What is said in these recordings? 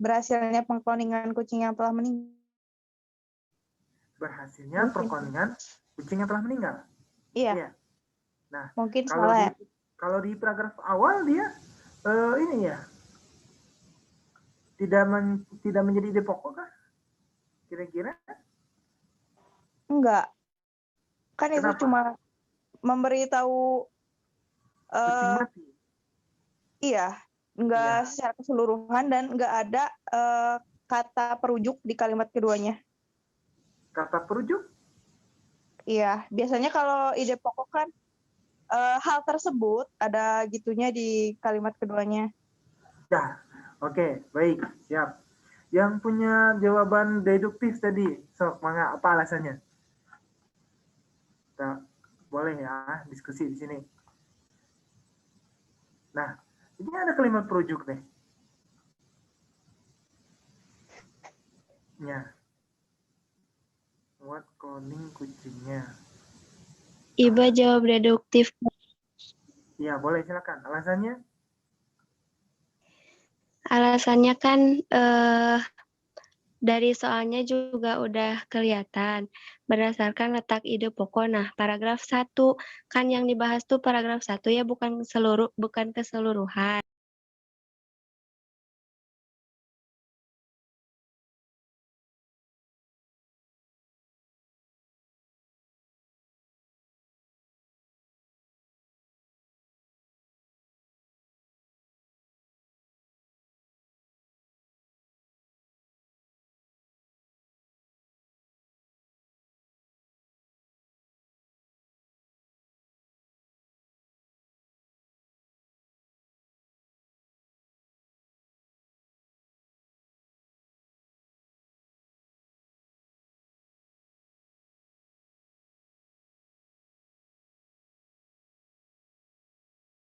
berhasilnya pengkloningan kucing yang telah meninggal. Berhasilnya pengkloningan kucing yang telah meninggal. Iya. Nah, Mungkin salah. Kalau di paragraf awal dia ini ya tidak menjadi ide pokok kah? Kira-kira? Enggak. Kan Kenapa? itu cuma memberitahu kucing mati. Iya, enggak secara keseluruhan dan enggak ada kata perujuk di kalimat keduanya. Kata perujuk? Iya, biasanya kalau ide pokok kan hal tersebut ada gitunya di kalimat keduanya. Ya, oke, baik, siap. Yang punya jawaban deduktif tadi, sok, mangga, apa alasannya? Kita boleh ya diskusi di sini. Nah, ini ada kalimat perujuk nih. Ya. Buat cloning kucingnya. Iba jawab deduktif. Ya, boleh silakan. Alasannya? Alasannya kan dari soalnya juga udah kelihatan berdasarkan letak ide pokok. Nah, paragraf 1 kan yang dibahas tuh paragraf 1 ya, bukan keseluruhan.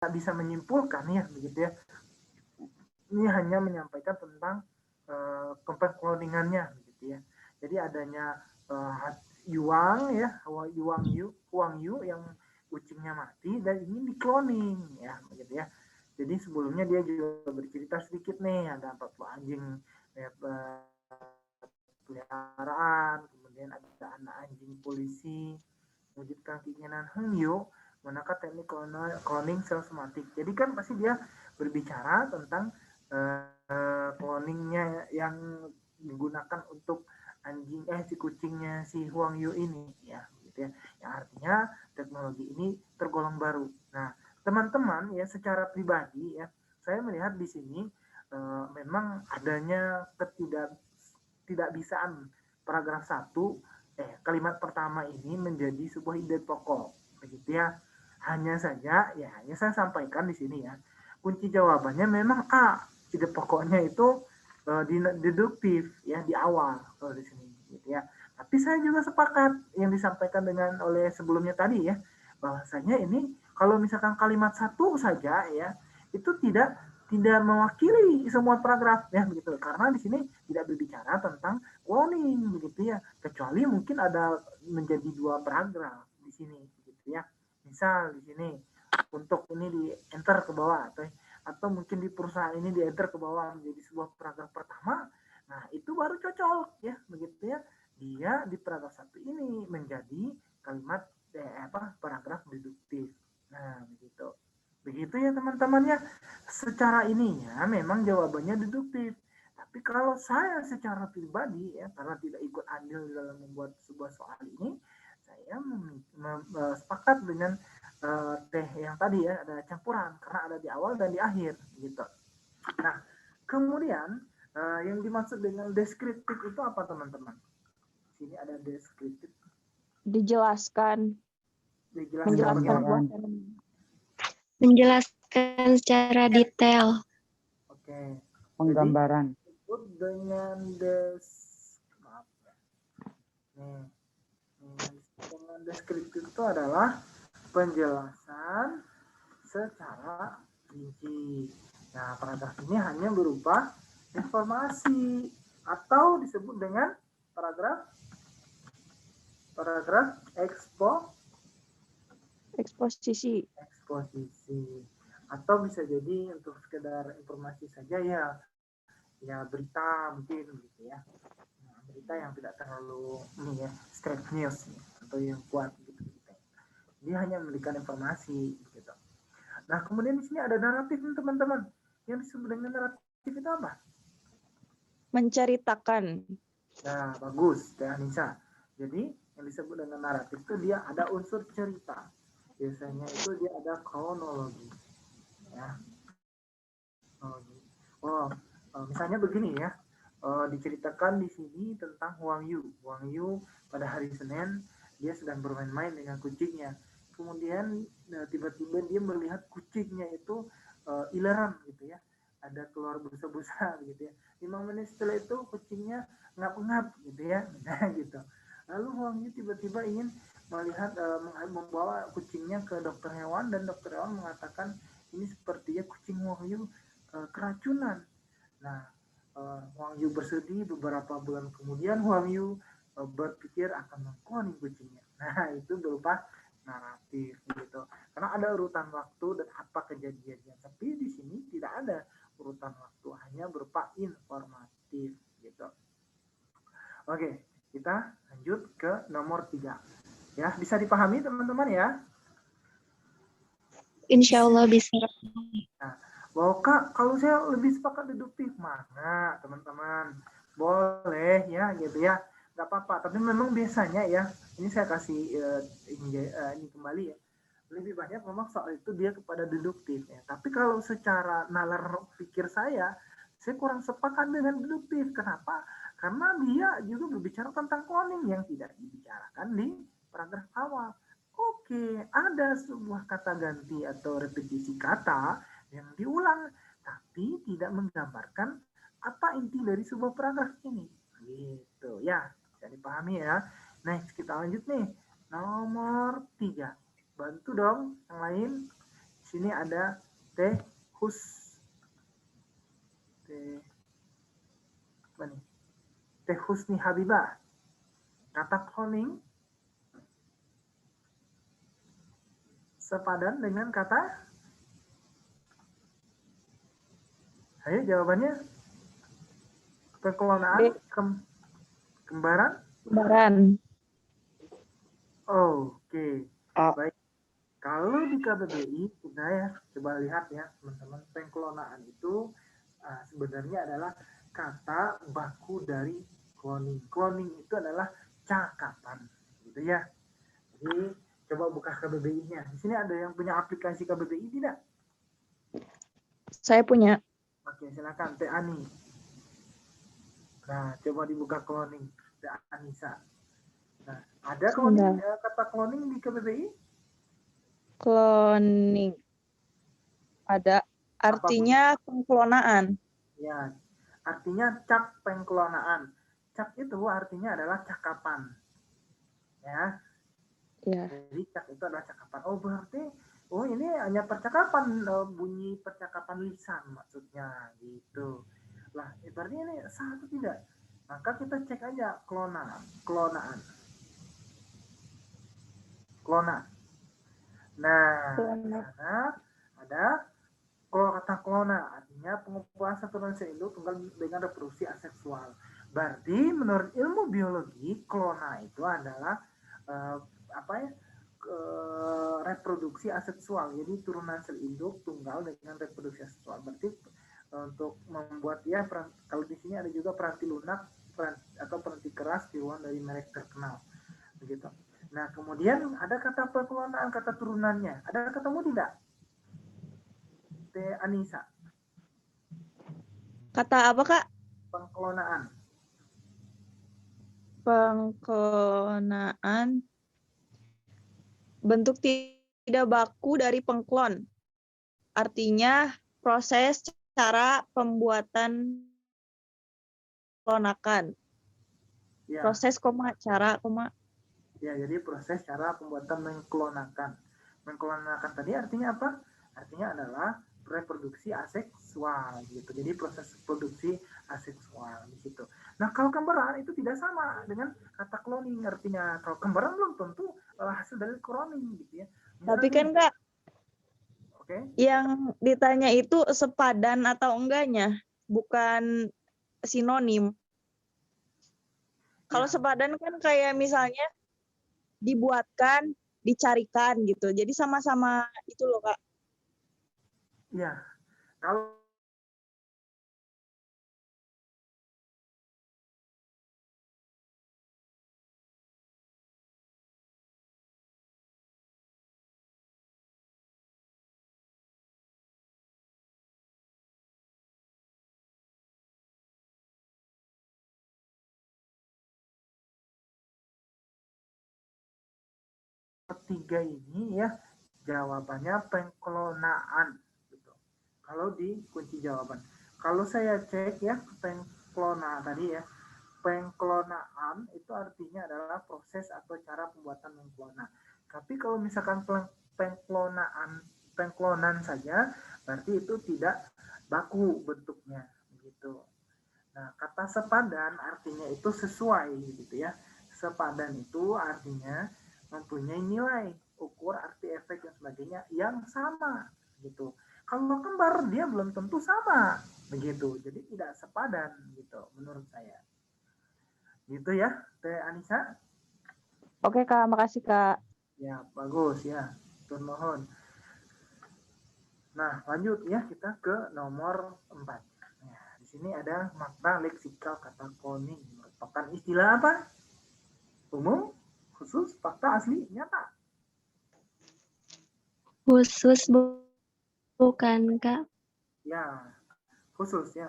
Bisa menyimpulkan ya, begitu ya. Ini hanya menyampaikan tentang pengkloningannya, begitu ya. Jadi adanya Yuang ya, Huang Yu yang kucingnya mati dan ini dikloning ya, begitu ya. Jadi sebelumnya dia juga bercerita sedikit nih, ada 40 anjing ya, peliharaan, kemudian ada anak anjing polisi, mewujudkan keinginan Heng Yu menangkap teknik cloning sel somatik. Jadi kan pasti dia berbicara tentang cloningnya yang digunakan untuk anjing si kucingnya si Huang Yu ini ya, gitu ya. Yang artinya teknologi ini tergolong baru. Nah, teman-teman ya secara pribadi ya, saya melihat di sini memang adanya tidak bisaan paragraf 1 kalimat pertama ini menjadi sebuah ide pokok, begitu ya. Hanya saja ya hanya saya sampaikan di sini ya, kunci jawabannya memang A, ide pokoknya itu deduktif ya di awal kalau di sini, gitu ya. Tapi saya juga sepakat yang disampaikan dengan oleh sebelumnya tadi ya, bahwasanya ini kalau misalkan kalimat 1 saja ya itu tidak mewakili semua paragraf ya, begitu, karena di sini tidak berbicara tentang cloning, begitu ya, kecuali mungkin ada menjadi 2 paragraf di sini, begitu ya. Misal di sini untuk ini di enter ke bawah atau mungkin di perusahaan ini di enter ke bawah menjadi sebuah paragraf pertama, nah itu baru cocok ya, begitu ya. Dia di paragraf 1 ini menjadi kalimat paragraf deduktif. Nah, begitu. Begitu ya teman-temannya. Secara ininya memang jawabannya deduktif. Tapi kalau saya secara pribadi ya, karena tidak ikut andil dalam membuat sebuah soal ini, saya sepakat dengan teh yang tadi ya, ada campuran karena ada di awal dan di akhir gitu. Nah, kemudian yang dimaksud dengan deskriptif itu apa teman-teman? Sini ada deskriptif. Dijelaskan. Menjelaskan secara detail. Oke. Penggambaran. Jadi, disebut dengan dengan deskriptif itu adalah penjelasan secara rinci. Nah, paragraf ini hanya berupa informasi atau disebut dengan paragraf eksposisi. Atau bisa jadi untuk sekedar informasi saja ya berita mungkin gitu ya. Nah, berita yang tidak terlalu ini ya straight news atau yang kuat gitu. Dia hanya memberikan informasi gitu. Nah, kemudian di sini ada naratif teman-teman. Yang disebut dengan naratif itu apa? Menceritakan. Nah, bagus, Teh Anissa. Jadi, yang disebut dengan naratif itu dia ada unsur cerita. Biasanya itu dia ada kronologi. Ya. Oh, misalnya begini ya. Diceritakan di sini tentang Huang Yu. Huang Yu pada hari Senin dia sedang bermain-main dengan kucingnya. Kemudian tiba-tiba dia melihat kucingnya itu ileran gitu ya. Ada keluar busa-busa gitu ya. 5 menit setelah itu kucingnya ngap-ngap gitu ya. Nah, gitu. Lalu Huang Yu tiba-tiba ingin melihat membawa kucingnya ke dokter hewan dan dokter hewan mengatakan ini sepertinya kucing Huang Yu keracunan. Nah, Huang Yu bersedih. Beberapa bulan kemudian Huang Yu berpikir akan mengkloning kucingnya. Nah, itu berupa naratif gitu. Karena ada urutan waktu dan apa kejadiannya. Tapi di sini tidak ada urutan waktu, hanya berupa informatif gitu. Oke, kita lanjut ke nomor 3. Ya, bisa dipahami teman-teman ya? Insya Allah bisa. Nah, bahwa Kak, kalau saya lebih sepakat deduktif, mana teman-teman? Boleh ya gitu ya. Nggak apa-apa, tapi memang biasanya ya, ini saya kasih ini kembali ya. Lebih banyak memang soal itu dia kepada deduktif ya. Tapi kalau secara nalar pikir saya kurang sepakat dengan deduktif. Kenapa? Karena dia juga berbicara tentang cloning yang tidak dibicarakan di paragraf awal. Oke, ada sebuah kata ganti atau repetisi kata yang diulang, tapi tidak menggambarkan apa inti dari sebuah paragraf ini. Gitu ya, bisa dipahami ya. Next, kita lanjut nih. Nomor 3. Bantu dong yang lain. Di sini ada Teh Husni Habibah. Kata cloning sepadan dengan kata, ayo jawabannya, perkelonaan, kembaran. Oke. Baik. Kalau di KBBI kita ya coba lihat ya teman-teman, pengkelonaan itu sebenarnya adalah kata baku dari cloning. Cloning itu adalah cakapan, gitu ya. Jadi coba buka KBBI-nya. Di sini ada yang punya aplikasi KBBI tidak? Saya punya. Oke, silakan Teh Ani. Nah, coba dibuka cloning, Teh Anissa. Nah, ada cloning, kata cloning di KBBI? Cloning. Ada. Artinya pengklonaan. Ya, artinya cap pengkelonaan. Cap itu artinya adalah cakapan. Ya. Jadi cap itu adalah cakapan. Oh, berarti ini hanya percakapan, bunyi percakapan lisan maksudnya gitu. Lah, berarti ini sah atau tidak? Maka kita cek aja klona. Nah, di sana ada kata klona, artinya pengumpulan satu manusia induk tunggal dengan reproduksi aseksual. Berarti menurut ilmu biologi, klona itu adalah reproduksi aseksual. Jadi turunan sel induk tunggal dengan reproduksi aseksual. Berarti untuk membuat ya, kalau di sini ada juga peranti lunak atau peranti keras tiruan dari merek terkenal. Begitu. Nah, kemudian ada kata perkelonaan, kata turunannya. Ada ketemu tidak? Teh Anissa. Kata apa, Kak? Pengkelonaan. Pengkelonaan. Bentuk tidak baku dari pengklon. Artinya proses cara pembuatan klonakan. Ya. Proses, cara, Ya, jadi proses cara pembuatan mengklonakan. Mengklonakan tadi artinya apa? Artinya adalah reproduksi aseksual gitu. Jadi proses produksi aseksual di situ. Nah, kalau kembaran itu tidak sama dengan kata cloning artinya. Kalau kembaran belum tentu hasil dari cloning gitu ya. Misalnya, tapi kan Kak, Oke? Yang ditanya itu sepadan atau enggaknya, bukan sinonim. Kalau Ya, sepadan kan kayak misalnya dibuatkan, dicarikan gitu. Jadi sama-sama itu loh, Kak. ya. Kalau ketiga ini ya jawabannya pengklonaan gitu. Kalau di kunci jawaban. Kalau saya cek ya pengklona tadi ya, pengklonaan itu artinya adalah proses atau cara pembuatan mengklona. Tapi kalau misalkan pengklonan saja, berarti itu tidak baku bentuknya gitu. Nah, kata sepadan artinya itu sesuai gitu ya. Sepadan itu artinya mempunyai nilai, ukur, arti, efek dan sebagainya yang sama gitu. Kalau kembar dia belum tentu sama begitu. Jadi tidak sepadan gitu menurut saya. Gitu ya, Teh Anissa. Oke, Kak. Makasih, Kak. Ya, bagus ya. Turun. Nah, lanjut ya kita ke nomor 4. Nah, di sini ada makna leksikal kata kloning. Merupakan istilah apa? Umum, khusus, fakta, asli, nyata. Khusus bukan, Kak? Ya, khusus ya.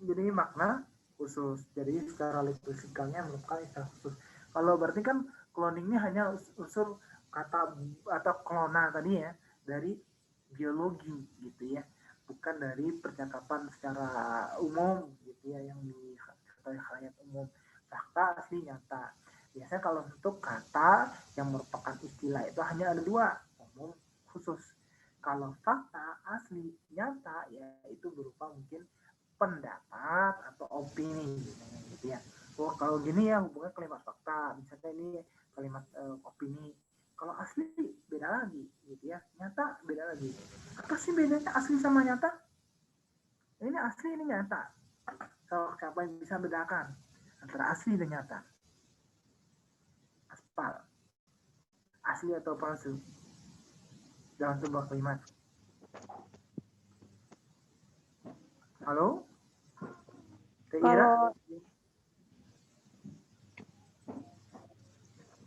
Jadi makna khusus. Jadi secara leksikalnya merupakan istilah khusus. Kalau berarti kan cloning ini hanya unsur kata atau klona tadi ya dari biologi gitu ya, bukan dari percakapan secara umum gitu ya yang diketahui khalayak umum. Fakta, asli, nyata. Biasanya kalau untuk kata yang merupakan istilah itu hanya ada dua, umum, khusus. Kalau fakta, asli, nyata ya itu berupa mungkin pendapat atau opini gitu ya. Oh kalau gini ya hubungan kalimat fakta, misalnya ini kalimat opini. Kalau asli beda lagi gitu ya, nyata beda lagi. Apa sih bedanya asli sama nyata? Ini asli ini nyata. Kalau siapa yang bisa bedakan antara asli dan nyata? Aspal, asli atau palsu dalam sebuah kalimat. Halo, Teh Ira? Kalau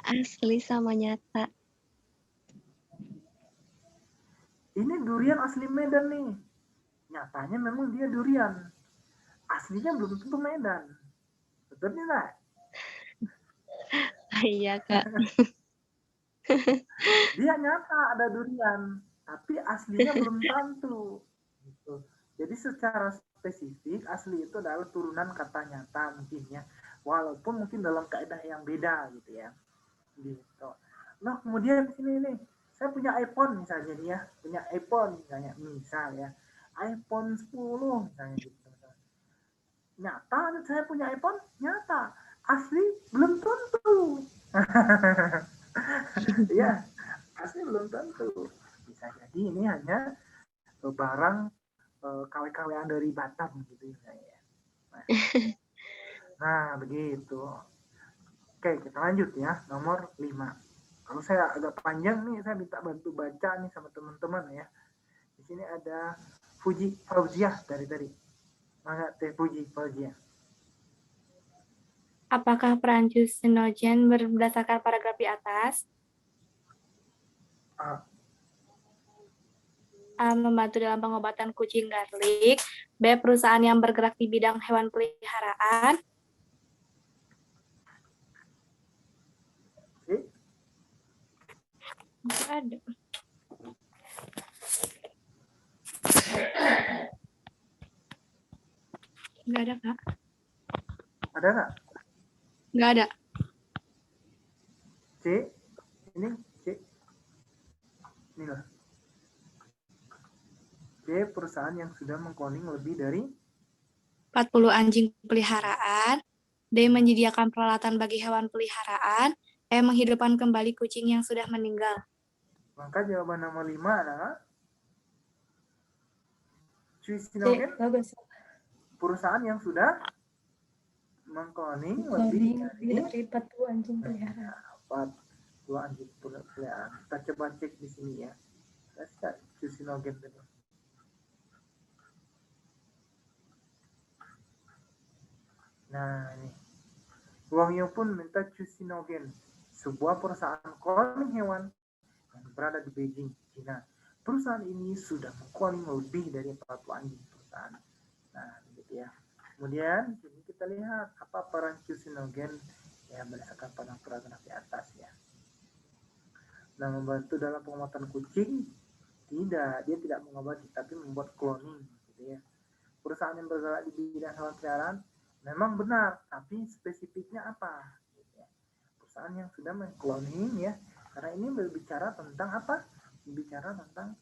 Asli sama nyata. Ini durian asli Medan nih. Nyatanya memang dia durian. Aslinya belum tentu Medan. Betul nggak? Iya, Kak. Dia nyata ada durian, tapi aslinya belum tentu. Gitu. Jadi secara spesifik asli itu adalah turunan kata nyata mungkin ya, walaupun mungkin dalam kaidah yang beda gitu ya. Gitu. Nah kemudian sini nih, saya punya iPhone misalnya nih ya, punya iPhone misalnya, misal ya, iPhone 10 misalnya gitu. Nyata saya punya iPhone, nyata. Asli belum tentu. Ya, asli belum tentu. Bisa jadi ini hanya barang KW-KWan dari Batam gitu ya. Nah, begitu. Oke, kita lanjut ya. Nomor 5. Kalau saya agak panjang nih, saya minta bantu baca nih sama teman-teman ya. Di sini ada Fuji Fauziah dari tadi. Mana Teh Fuji Fauziah? Apakah Perancis Sinogen berdasarkan paragraf di atas? A. A. Membantu dalam pengobatan kucing garlic. B. Perusahaan yang bergerak di bidang hewan peliharaan. C. Nggak ada. Nggak ada, Kak. Ada nggak? Nggak ada. C. Ini C. Ini loh. C. Perusahaan yang sudah mengkloning lebih dari 40 anjing peliharaan. D. Menyediakan peralatan bagi hewan peliharaan. E. Menghidupkan kembali kucing yang sudah meninggal. maka jawaban nomor 5 adalah Cuisinogen bagus. perusahaan yang sudah mengkloning lebih dari 40 anjing peliharaan. 42 anjing peliharaan. Kita coba cek di sini ya. Kita Cuisinogen dulu. Nah, ini. Wang Yu pun minta Cuisinogen, sebuah perusahaan cloning hewan yang berada di Beijing, China. Perusahaan ini sudah mengcloning lebih dari 40 anjing perusahaan. Nah, gitu ya. Kemudian ini kita lihat apa peran Cuisinogen ya berdasarkan pada paragraf di atas ya. Nah, membantu dalam pengobatan kucing tidak, dia tidak mengobati tapi membuat cloning gitu ya. Perusahaan yang bergerak di bidang hewan peliharaan memang benar, tapi spesifiknya apa? Gitu ya. Perusahaan yang sudah mengcloning ya, karena ini berbicara tentang apa? Berbicara tentang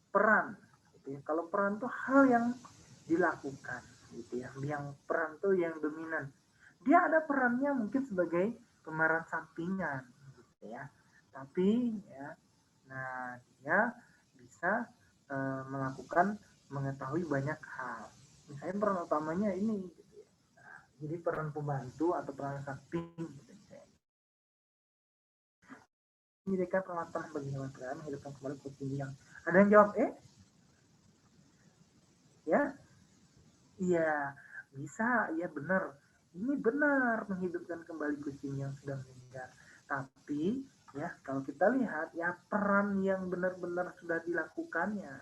peran. Gitu ya. Kalau peran itu hal yang dilakukan, gitu ya. Yang peran itu yang dominan. Dia ada perannya mungkin sebagai pemeran sampingan, gitu ya. Tapi ya, nah dia bisa melakukan mengetahui banyak hal. Misalnya peran utamanya ini, gitu ya. Nah, jadi peran pembantu atau peran samping, gitu ya. Menyediakan peralatan bagi hewan peliharaan menghidupkan kembali kucing yang ada yang jawab ya iya bisa ya benar ini benar menghidupkan kembali kucing yang sudah meninggal tapi ya kalau kita lihat ya peran yang benar-benar sudah dilakukannya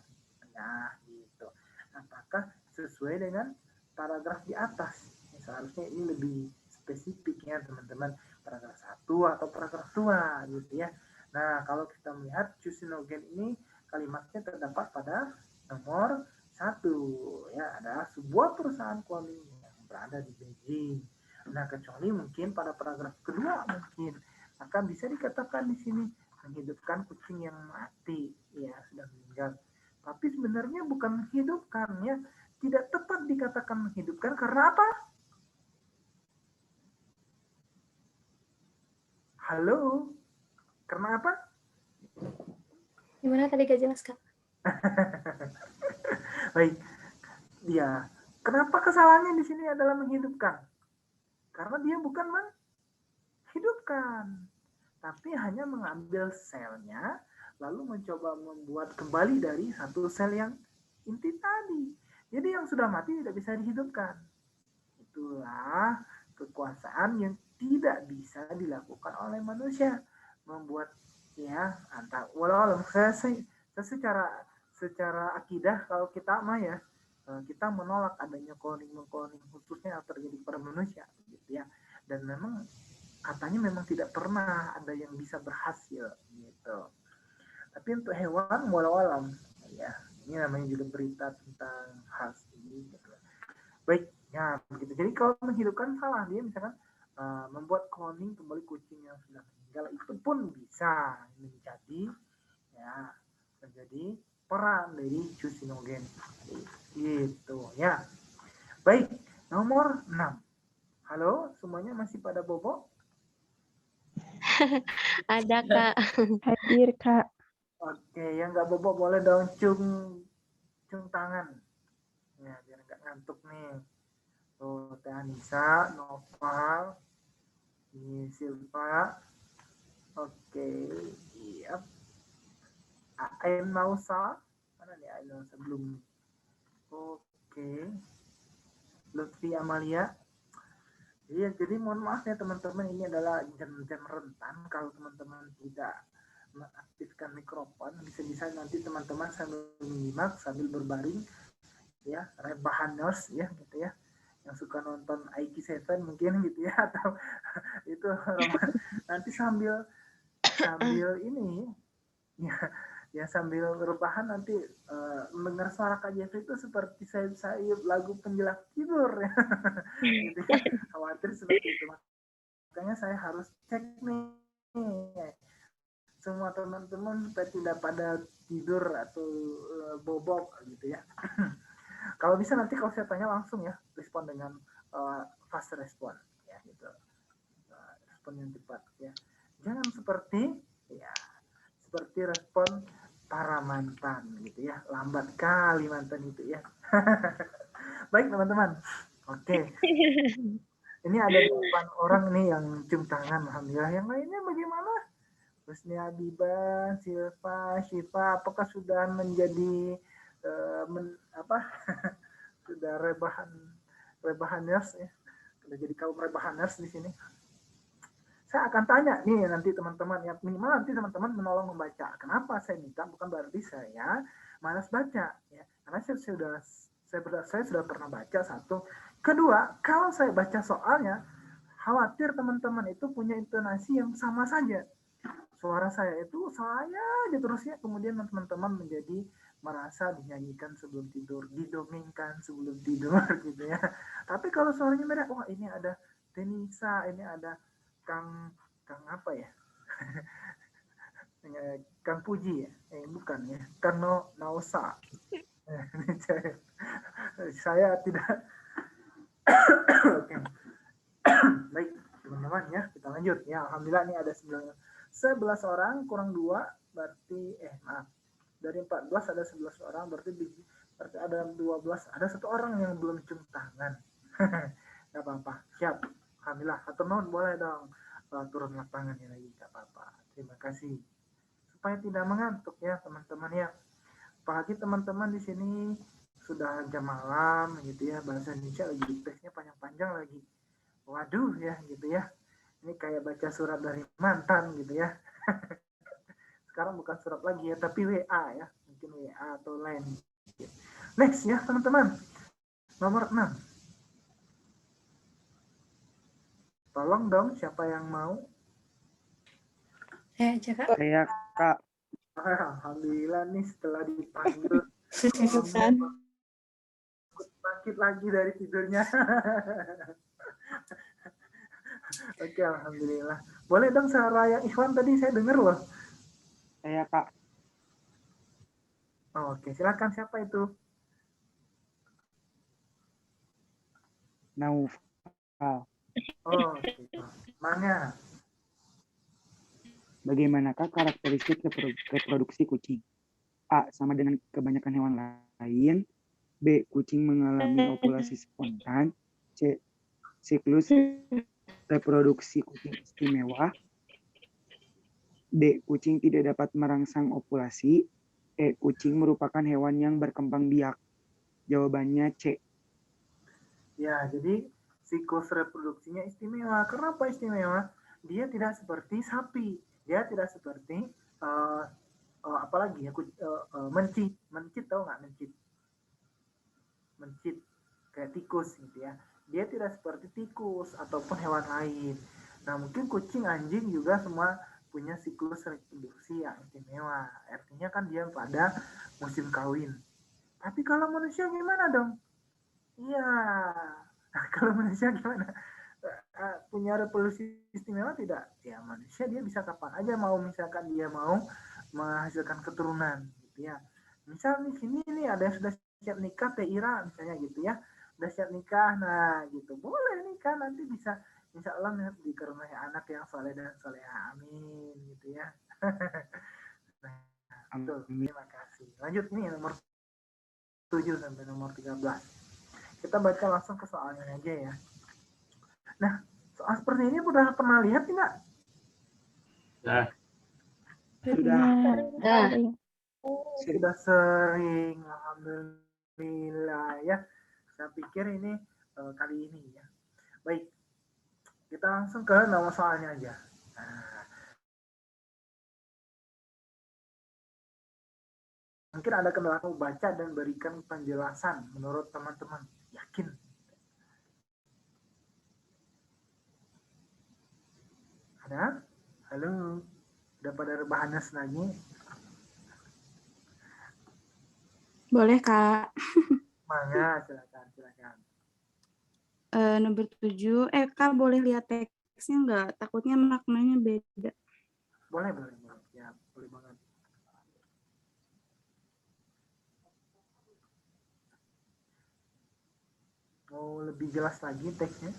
nah gitu apakah sesuai dengan paragraf di atas ya, seharusnya ini lebih spesifik ya teman-teman paragraf 1 atau paragraf 2 gitu ya. Nah kalau kita melihat Cuisinogen ini kalimatnya terdapat pada nomor 1 ya adalah sebuah perusahaan cloning yang berada di Beijing. Nah kecuali mungkin pada paragraf kedua mungkin akan bisa dikatakan di sini menghidupkan kucing yang mati ya sudah meninggal. Tapi sebenarnya bukan menghidupkan ya tidak tepat dikatakan menghidupkan karena apa? Halo, karena apa? Gimana tadi gak jelas, Kak? Baik, ya. Kenapa kesalahannya di sini adalah menghidupkan? Karena dia bukan menghidupkan, tapi hanya mengambil selnya, lalu mencoba membuat kembali dari satu sel yang inti tadi. Jadi yang sudah mati tidak bisa dihidupkan. Itulah kekuasaan yang tidak bisa dilakukan oleh manusia, membuat ya antara walau saya secara akidah kalau kita mah ya kita menolak adanya cloning khususnya yang terjadi pada manusia gitu ya dan memang katanya memang tidak pernah ada yang bisa berhasil gitu tapi untuk hewan walau alam ya ini namanya juga berita tentang hal ini gitu. Baik ya begitu jadi kalau menghidupkan salah dia misalkan membuat cloning kembali kucing yang sudah meninggal itu pun bisa menjadi peran dari Cuisinogen gitu ya. Baik, nomor 6. Halo, semuanya masih pada bobo? Ada, Kak. Hadir, Kak. Oke, yang nggak bobo boleh dong cung tangan. Ya, biar nggak ngantuk nih. Tuh, Teh Anissa, Noval, Silva. Oke, iya. Ain Nausa. Mana nih Ain Nausa belum? Oke. Lutfi Amalia. Iya, jadi mohon maaf ya teman-teman, ini adalah jam-jam rentan. Kalau teman-teman tidak mengaktifkan mikrofon, bisa-bisa nanti teman-teman sambil menyimak, sambil berbaring, ya, rebahaners, ya, gitu ya, yang suka nonton IQ7 mungkin gitu ya, atau itu nanti sambil ini, ya sambil rebahan nanti mendengar suara Kak Jeffrey itu seperti saya lagu penjelang tidur ya. Gitu ya. Khawatir seperti itu. Makanya saya harus cek nih semua teman-teman supaya tidak pada tidur atau bobok gitu ya. Kalau bisa nanti kalau saya tanya langsung ya respon dengan fast respon ya gitu. Respon yang cepat ya. Jangan seperti respon para mantan gitu ya. Lambat kali mantan itu ya. Baik teman-teman. Oke. Ini ada 8 orang nih yang cium tangan. Alhamdulillah. Yang lainnya bagaimana? Husnia Biba, Silva, Syifa, apakah sudah menjadi sudah rebahaners ya? Sudah jadi kaum rebahaners di sini. Saya akan tanya nih nanti teman-teman ya, minimal nanti teman-teman menolong membaca. Kenapa saya minta? Bukan berarti saya malas baca ya, karena saya sudah pernah baca satu. Kedua, kalau saya baca soalnya, khawatir teman-teman itu punya intonasi yang sama saja. Suara saya itu saya aja terus ya, kemudian teman-teman menjadi merasa dinyanyikan sebelum tidur, didongengkan sebelum tidur gitu ya. Tapi kalau suaranya beda, wah ini ada Denisa, ini ada Kang apa ya? Kang Puji ya? Bukan ya, Kang Nausa. Saya tidak. Oke. Baik teman-teman ya, kita lanjut ya. Alhamdulillah ini ada 11 orang kurang 2 berarti maaf. Dari 14 ada 11 orang berarti ada 12, ada 1 orang yang belum cium tangan. Gak apa-apa, siap. Alhamdulillah, atau non boleh dong turun lapangannya lagi, gak apa-apa. Terima kasih. Supaya tidak mengantuk ya teman-teman ya. Apalagi teman-teman di sini sudah jam malam gitu ya, bahasa Indonesia lagi tesnya panjang-panjang lagi. Waduh ya gitu ya. Ini kayak baca surat dari mantan gitu ya. Sekarang bukan surat lagi ya, tapi WA ya. Mungkin WA atau lain. Next ya teman-teman. Nomor 6. Tolong dong siapa yang mau? Saya aja, Kak. Saya, Kak. Alhamdulillah nih setelah dipanggil. Bangkit lagi dari tidurnya. Oke, alhamdulillah. Boleh dong Saraya Ikhwan tadi saya dengar loh. Saya, Kak. Oh, oke, silakan siapa itu? Naufal. Oh, gitu. Mangga. Bagaimanakah karakteristik reproduksi kucing? A. Sama dengan kebanyakan hewan lain. B. Kucing mengalami ovulasi spontan. C. Siklus reproduksi kucing istimewa. D. Kucing tidak dapat merangsang ovulasi. E. Kucing merupakan hewan yang berkembang biak. Jawabannya C. Ya, jadi siklus reproduksinya istimewa. Kenapa istimewa? Dia tidak seperti sapi. Dia tidak seperti apalagi ya, mencit tahu nggak mencit kayak tikus gitu ya. Dia tidak seperti tikus ataupun hewan lain. Nah, mungkin kucing, anjing juga semua punya siklus reproduksi yang istimewa. Artinya kan dia pada musim kawin. Tapi kalau manusia gimana dong? Iya. Nah, kalau manusia gimana? Punya reproduksi istimewa tidak? Ya, manusia dia bisa kapan aja mau, misalkan dia mau menghasilkan keturunan gitu ya. Misal di sini nih ada yang sudah siap nikah, Teh Ira misalnya gitu ya. Udah siap nikah, nah gitu. Boleh nikah, nanti bisa insya Allah dikaruniai anak yang soleh dan soleha. Amin gitu ya. Nah, betul. Terima kasih. Lanjut nih nomor 7 sampai nomor 13. Kita baca langsung ke soalnya aja ya. Nah, soal seperti ini udah pernah lihat tidak? Sudah sering, alhamdulillah ya. Saya pikir ini kali ini ya. Baik, kita langsung ke nama soalnya aja. Nah, mungkin ada kendala baca dan berikan penjelasan menurut teman-teman. Yakin? Ada? Halo? Udah pada rebahanas lagi? Boleh, Kak. Mangga, silakan. Nomor 7. Kak, boleh lihat teksnya nggak? Takutnya maknanya beda. Boleh. Ya, boleh banget. Mau lebih jelas lagi teksnya?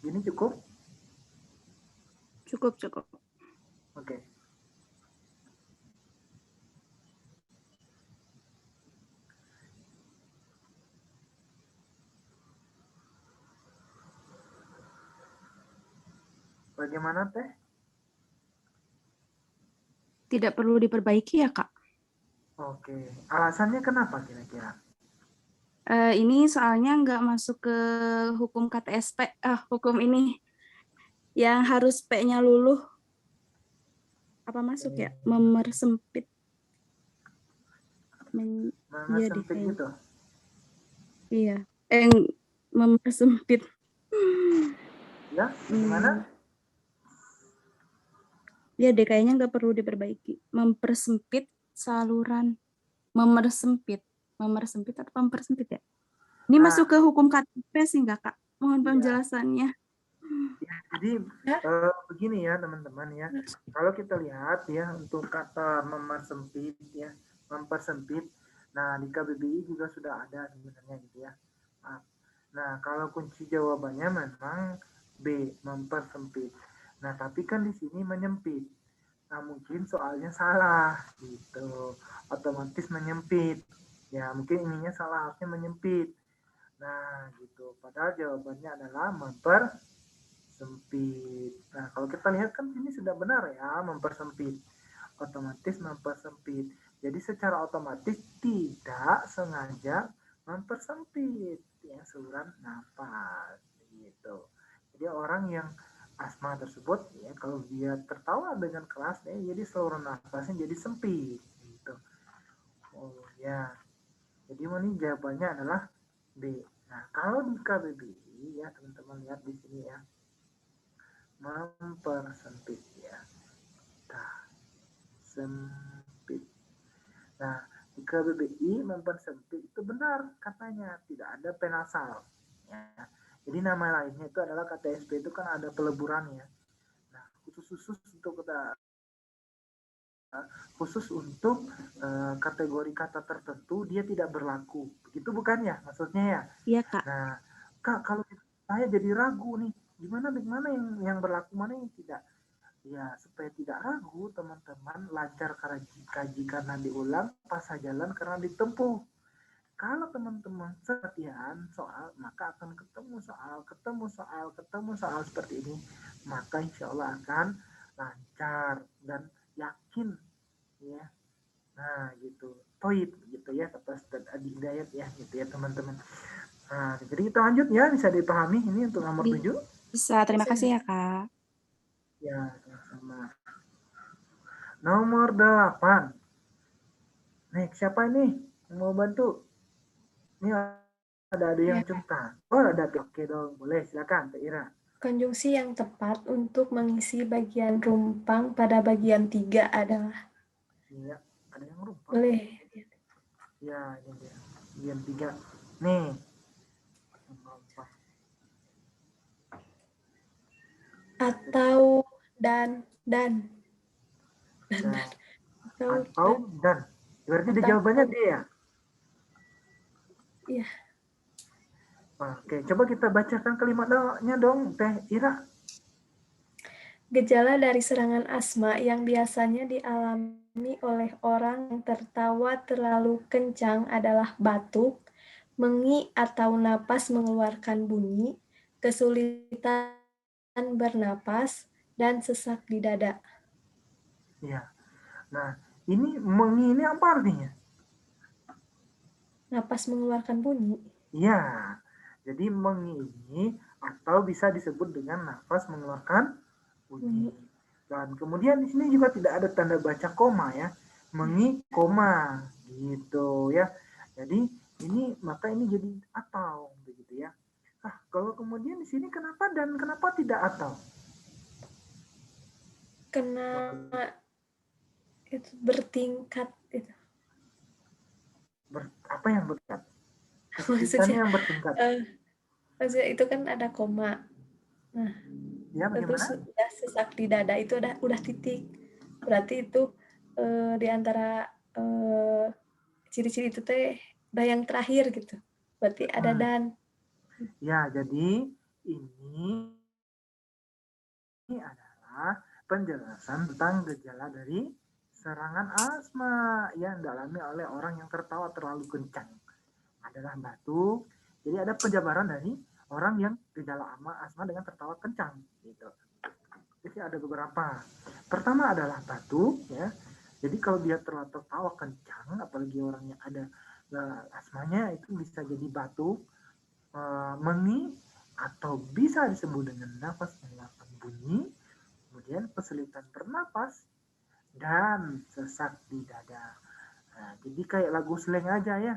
Ini cukup? Cukup. Oke. Bagaimana Teh? Tidak perlu diperbaiki ya, Kak? Oke, alasannya kenapa kira-kira? Ini soalnya nggak masuk ke hukum KTSP, hukum ini yang harus P-nya luluh. Apa masuk ya? Memersempit. Iya deh Sempit kayaknya. gitu. Iya. Memersempit. Ya, bagaimana? Iya deh kayaknya nggak perlu diperbaiki. Mempersempit saluran. Memersempit atau mempersempit ya? Ini Nah, masuk ke hukum KTP sih nggak, Kak? Mohon iya. penjelasannya. Ya, jadi begini ya teman-teman ya. Kalau kita lihat ya untuk kata mempersempit ya, mempersempit. Nah di KBBI juga sudah ada sebenarnya gitu ya. Nah kalau kunci jawabannya memang B, mempersempit. Nah tapi kan di sini menyempit. Nah mungkin soalnya salah gitu, otomatis menyempit. Ya mungkin ininya salah, harusnya menyempit. Nah gitu. Padahal jawabannya adalah mempersempit. Nah, kalau kita lihat kan ini sudah benar ya, mempersempit. Otomatis mempersempit. Jadi secara otomatis tidak sengaja mempersempit ya saluran napas gitu. Jadi orang yang asma tersebut ya kalau dia tertawa dengan keras ya jadi saluran nafasnya jadi sempit gitu. Oh ya. Jadi ini jawabannya adalah B. Nah, kalau di KBBI ya teman-teman lihat di sini ya. Mempersempit ya. Nah, sempit. Nah, di KBBI mempersempit itu benar katanya, tidak ada penasal. Ya. Jadi nama lainnya itu adalah KTSP itu kan ada peleburannya. Nah, khusus untuk kategori kata tertentu dia tidak berlaku. Begitu bukan ya maksudnya ya? Iya, Kak. Nah, Kak kalau saya jadi ragu nih, gimana yang berlaku mana yang tidak? Ya, supaya tidak ragu, teman-teman lancar kaji karena diulang, pas jalan karena ditempuh. Kalau teman-teman latihan soal, maka akan ketemu soal seperti ini. Maka insya Allah akan lancar dan yakin. Ya, nah gitu. Toib gitu ya, kata Ustaz Adi Hidayat ya, gitu ya teman-teman. Nah, jadi kita lanjut ya, bisa dipahami ini untuk nomor 7. Bisa, terima kasih ya, Kak. Ya, sama. Nomor 8. Nih, siapa ini yang mau bantu? Ini ada yang centang. Oh, ada. Oke dong, boleh silakan, Teh Ira. Konjungsi yang tepat untuk mengisi bagian rumpang pada bagian 3 adalah. Iya, ada yang rumpang. Boleh. Ya, ini dia. Bagian 3. Nih. Atau dan. Atau dan. Berarti ada jawabannya D ya? Iya. Oke, coba kita bacakan kalimatnya dong, Teh Ira. Gejala dari serangan asma yang biasanya dialami oleh orang yang tertawa terlalu kencang adalah batuk, mengi atau napas mengeluarkan bunyi, kesulitan bernapas, dan sesak di dada. Iya. Nah, ini mengi ini apa artinya? Napas mengeluarkan bunyi. Iya. Jadi mengi ini atau bisa disebut dengan nafas mengeluarkan bunyi. Dan kemudian di sini juga tidak ada tanda baca koma ya. Mengi koma gitu ya. Jadi ini maka ini jadi atau begitu ya. Nah, kalau kemudian di sini kenapa dan kenapa tidak atau? Karena itu bertingkat itu. Apa yang bertingkat? Maksudnya yang bertingkat. Maksudnya itu kan ada koma. Nah, ya, terus udah sesak di dada itu udah titik. Berarti itu di antara ciri-ciri itu teh udah yang terakhir gitu. Berarti ada dan. Ya, jadi ini adalah penjelasan tentang gejala dari serangan asma yang dialami oleh orang yang tertawa terlalu kencang. Adalah batuk. Jadi ada penjabaran dari orang yang gejala asma dengan tertawa kencang gitu. Jadi ada beberapa. Pertama adalah batuk, ya. Jadi kalau dia tertawa kencang, apalagi orangnya ada asmanya, itu bisa jadi batuk, mengi, atau bisa disebut dengan nafas mengeluarkan bunyi, kemudian kesulitan bernapas, dan sesak di dada. Nah, jadi kayak lagu slang aja ya.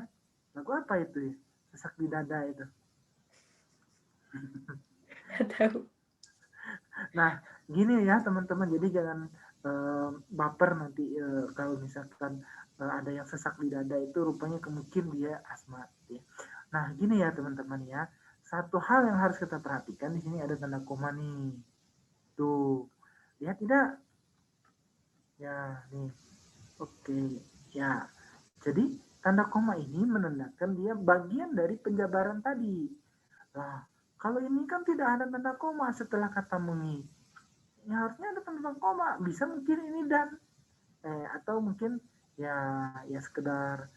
Lagu apa itu ya? Sesak di dada itu. Nggak tahu. Nah, gini ya teman-teman, jadi jangan baper nanti kalau misalkan ada yang sesak di dada itu rupanya mungkin dia asma. Ya. Nah, gini ya teman-teman ya, satu hal yang harus kita perhatikan di sini ada tanda koma nih. Tuh, lihat tidak? Ya, nih. Oke, ya. Jadi tanda koma ini menandakan dia bagian dari penjabaran tadi. Nah, kalau ini kan tidak ada tanda koma setelah kata mengi. Ya harusnya ada tanda koma, bisa mungkin ini dan atau mungkin ya sekedar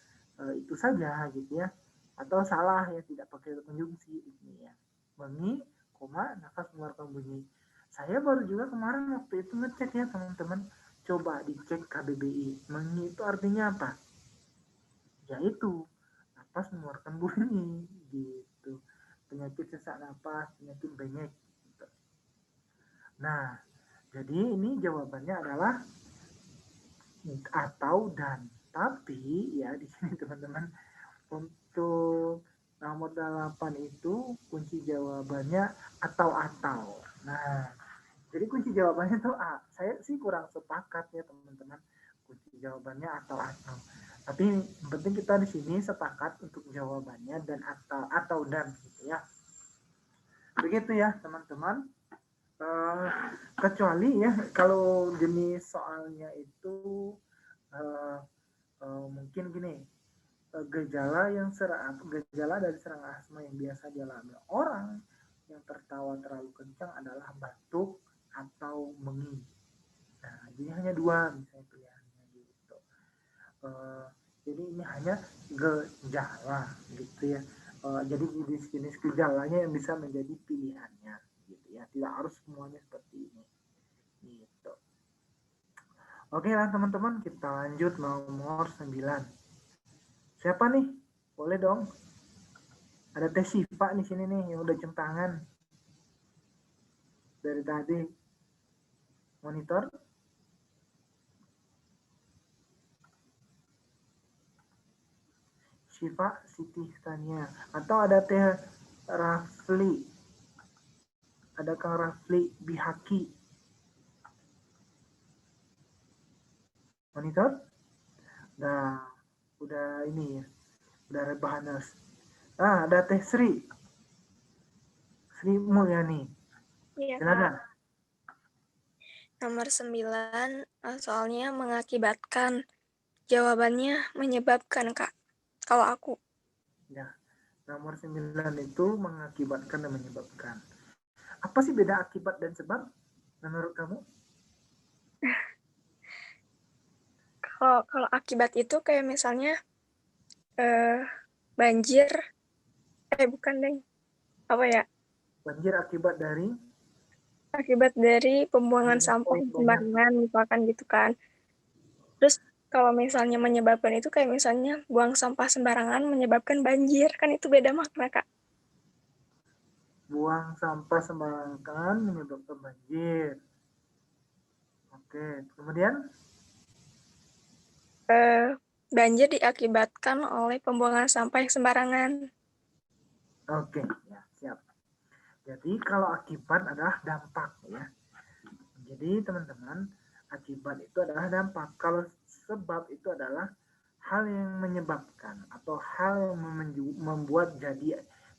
itu saja gitu ya, atau salah ya tidak pakai konjungsi ini ya, mengi koma nafas mengeluarkan bunyi. Saya baru juga kemarin waktu itu ngecek ya teman-teman, coba dicek KBBI, mengi itu artinya apa, yaitu nafas mengeluarkan bunyi gitu, penyakit sesak napas, penyakit bengek gitu. Nah, jadi ini jawabannya adalah atau dan. Tapi ya di sini teman-teman, untuk nomor 8 itu kunci jawabannya atau. Nah, jadi kunci jawabannya itu A. Saya sih kurang sepakat ya teman-teman. Kunci jawabannya atau. Tapi yang penting kita di sini sepakat untuk jawabannya dan atau dan gitu ya. Begitu ya teman-teman. Kecuali ya kalau jenis soalnya itu mungkin gini, gejala dari serangan asma yang biasa dialami orang yang tertawa terlalu kencang adalah batuk atau mengi. Nah, jadi hanya dua misalnya pilihannya gitu. Jadi ini hanya gejala gitu ya. Jadi jenis-jenis gejalanya yang bisa menjadi pilihannya gitu ya. Tidak harus semuanya seperti ini. Gitu. Oke lah teman-teman, kita lanjut nomor 9. Siapa nih? Boleh dong. Ada Teh Siva di sini nih yang udah jam tangan dari tadi. Monitor. Siva Siti Tania. Atau ada Teh Rafli. Ada Kang Rafli Bihaki. Monitor. Nah, udah ini ya. Udah rebahanas. Ada Teh Sri. Sri Mulyani. Iya, Silakan. Kak. Nomor 9, soalnya mengakibatkan. Jawabannya menyebabkan, Kak. Kalau aku. Ya, nomor 9 itu mengakibatkan dan menyebabkan. Apa sih beda akibat dan sebab menurut kamu? Kalau akibat itu kayak misalnya banjir. Bukan deh. Apa ya? Banjir akibat dari pembuangan sampah sembarangan, misalkan gitu kan. Terus kalau misalnya menyebabkan itu kayak misalnya buang sampah sembarangan menyebabkan banjir, kan itu beda makna, Kak. buang sampah sembarangan menyebabkan banjir. Oke, kemudian Banjir diakibatkan oleh pembuangan sampah yang sembarangan. oke, ya siap. Jadi kalau akibat adalah dampak ya. Jadi teman-teman, akibat itu adalah dampak. Kalau sebab itu adalah hal yang menyebabkan atau hal yang membuat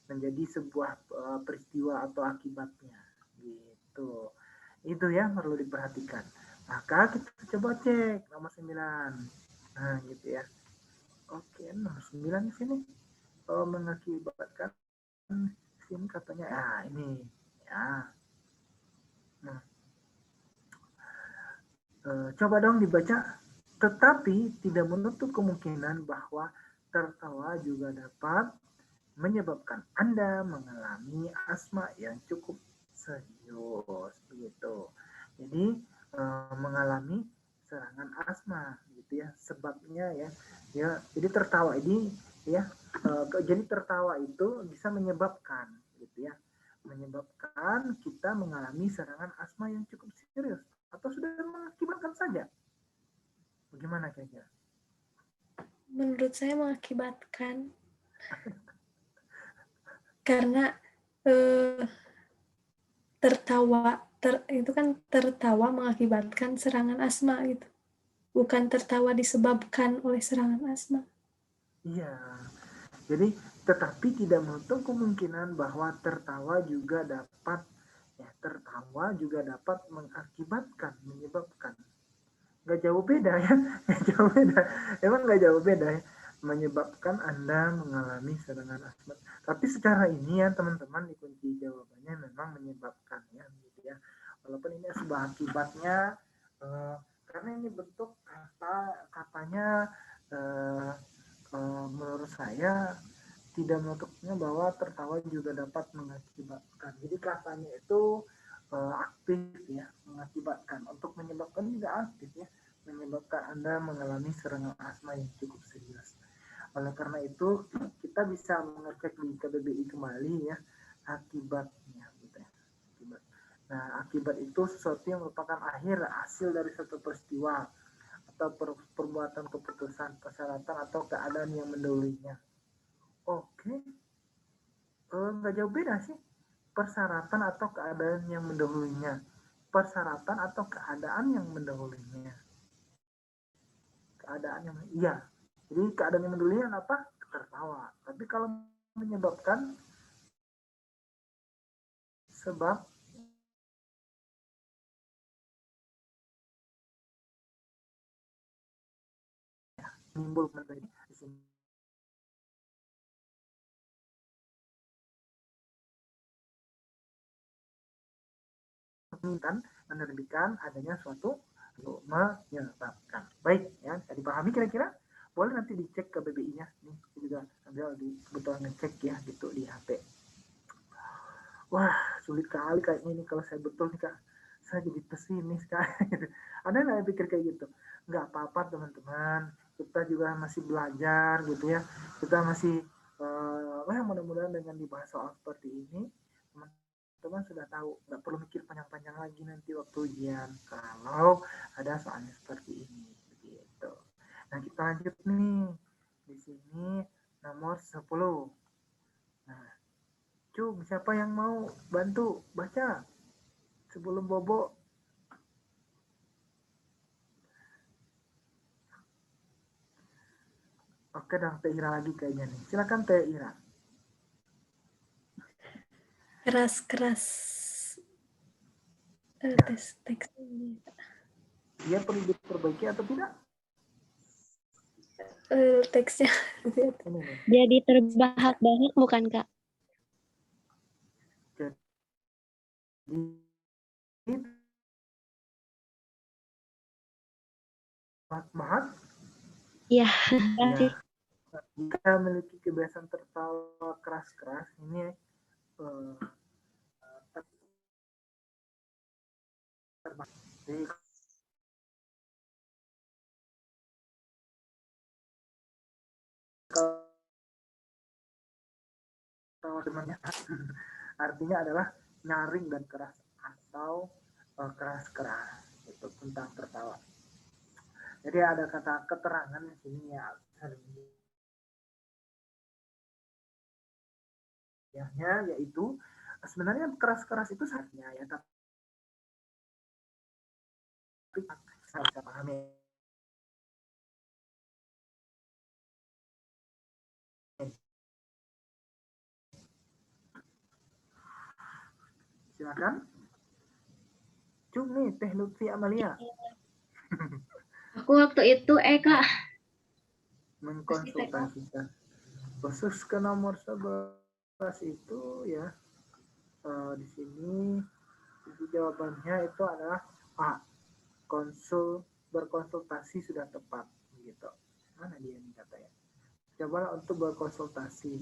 menjadi sebuah peristiwa atau akibatnya gitu. Itu yang perlu diperhatikan. Maka kita coba cek nomor 9. Nah, gitu ya. Oke, nomor 9 di sini mengakibatkan sini katanya ini ya. Nah, coba dong dibaca. Tetapi tidak menutup kemungkinan bahwa tertawa juga dapat menyebabkan Anda mengalami asma yang cukup serius begitu. Jadi mengalami serangan asma gitu ya. Sebabnya ya jadi tertawa ini ya jadi tertawa itu bisa menyebabkan gitu ya, menyebabkan kita mengalami serangan asma yang cukup serius atau sudah mengakibatkan saja. Bagaimana kira-kira? Menurut saya mengakibatkan karena itu kan tertawa mengakibatkan serangan asma gitu, bukan tertawa disebabkan oleh serangan asma. Iya, jadi tetapi tidak menutup kemungkinan bahwa tertawa juga dapat mengakibatkan, menyebabkan. Nggak jauh beda ya, nggak jauh beda. Emang nggak jauh beda ya, menyebabkan Anda mengalami serangan asma. Tapi secara ini ya teman-teman, di kunci jawabannya memang menyebabkan ya, gitu ya. Walaupun ini sebuah akibatnya, karena ini bentuk katanya menurut saya tidak menutupnya bahwa tertawa juga dapat mengakibatkan. Jadi katanya itu aktif ya, mengakibatkan. Untuk menyebabkan tidak aktif ya, menyebabkan Anda mengalami serangan asma yang cukup serius. Oleh karena itu kita bisa mengecek di KBBI kembali ya akibatnya gitu ya. Akibat. Nah, akibat itu sesuatu yang merupakan hasil dari satu peristiwa atau perbuatan, keputusan, persyaratan atau keadaan yang mendahulunya. Oke, nggak jauh beda sih, persyaratan atau keadaan yang mendahulunya, persyaratan atau keadaan yang mendahulunya, keadaan yang iya. Jadi keadaan yang mendahulunya apa? Tertawa. Tapi kalau menyebabkan sebab menimbulkan di sini menerbitkan adanya suatu menyebabkan. Baik ya, bisa dipahami kira-kira? Boleh nanti dicek ke BBI-nya. Nih, saya juga sambil kebetulan ngecek ya gitu di HP. Wah, sulit kali kayaknya ini kalau saya betul nih Kak. Saya jadi pesimis Kak. Ada nggak yang pikir kayak gitu? Nggak apa-apa teman-teman. Kita juga masih belajar gitu ya. Kita masih mudah-mudahan dengan dibahas soal seperti ini, teman-teman sudah tahu, nggak perlu mikir panjang-panjang lagi nanti waktu ujian kalau ada soalnya seperti ini gitu. Nah, kita lanjut nih. Di sini nomor 10. Nah, Cung, siapa yang mau bantu baca sebelum Bobo? Oke dong, Teh Ira lagi kayaknya nih. Silakan Teh Ira. Keras-keras Ya. teks Dia perlu diperbaiki atau tidak? teksnya. Ini nih. Jadi terbahak-bahak bukan Kak? Jadi bahak-bahak? Iya. Ya. Jika memiliki kebiasaan tertawa keras-keras, ini jadi kalau temannya artinya adalah nyaring dan keras atau keras-keras itu tentang tertawa. Jadi ada kata keterangan di sini ya, yaitu sebenarnya keras-keras itu saatnya ya, tapi saya bisa pahami. Silakan. Cung nih, Teh Lutfi Amalia. Aku waktu itu Kak. Mengkonsultasikan. Khusus ke nomor 11 itu ya, di sini jawabannya itu adalah A. Berkonsultasi sudah tepat gitu. Mana dia nih katanya? Cobalah untuk berkonsultasi,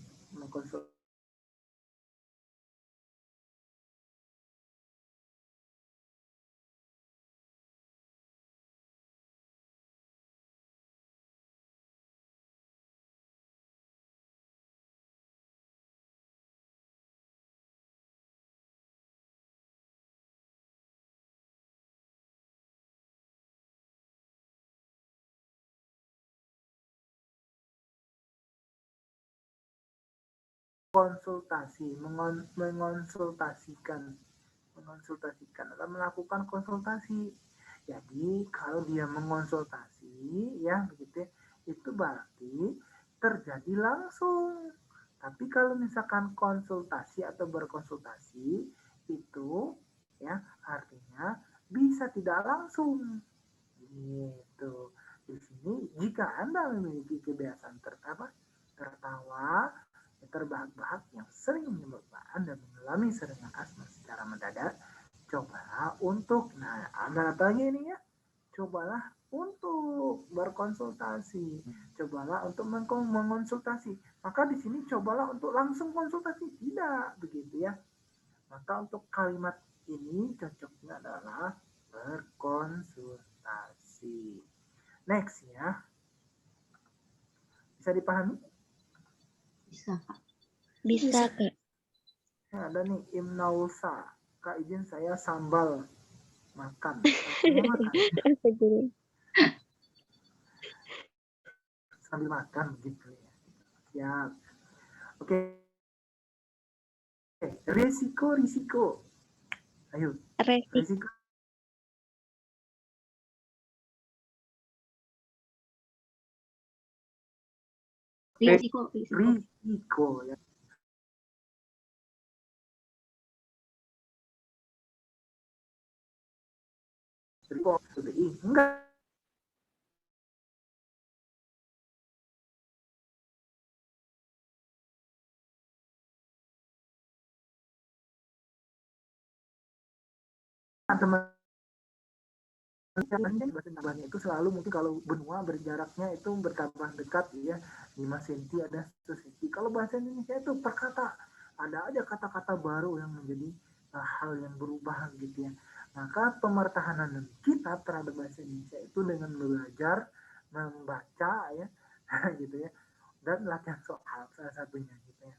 konsultasi, mengonsultasikan atau melakukan konsultasi. Jadi kalau dia mengonsultasi ya begitu ya, itu berarti terjadi langsung. Tapi kalau misalkan konsultasi atau berkonsultasi itu ya artinya bisa tidak langsung. Gitu. Di sini jika Anda memiliki kebiasaan tertawa terbahak-bahak yang sering menyebabkan Anda mengalami serangan asma secara mendadak, cobalah untuk, nah Anda lagi ini ya, cobalah untuk berkonsultasi, cobalah untuk mengonsultasi. Maka di sini cobalah untuk langsung konsultasi, tidak begitu ya. Maka untuk kalimat ini cocoknya adalah berkonsultasi. Next ya, bisa dipahami? Bisa, Kak. Bisa, Kak. Nah, ada nih Imnausa. Kak izin saya sambal makan. Apa guru? Sambil makan gitu ya. Siap. Oke. Risiko. Ayo. Risiko. Risiko ya. Enggak. Teman tambahnya itu selalu mungkin kalau benua berjaraknya itu bertambah dekat ya 5 cm ada 1 cm. Kalau bahasa Indonesia itu per kata ada aja kata-kata baru yang menjadi hal yang berubah gitu ya. Maka pemertahanan kita terhadap bahasa Indonesia itu dengan belajar membaca ya gitu ya dan latihan soal salah satunya gitu ya.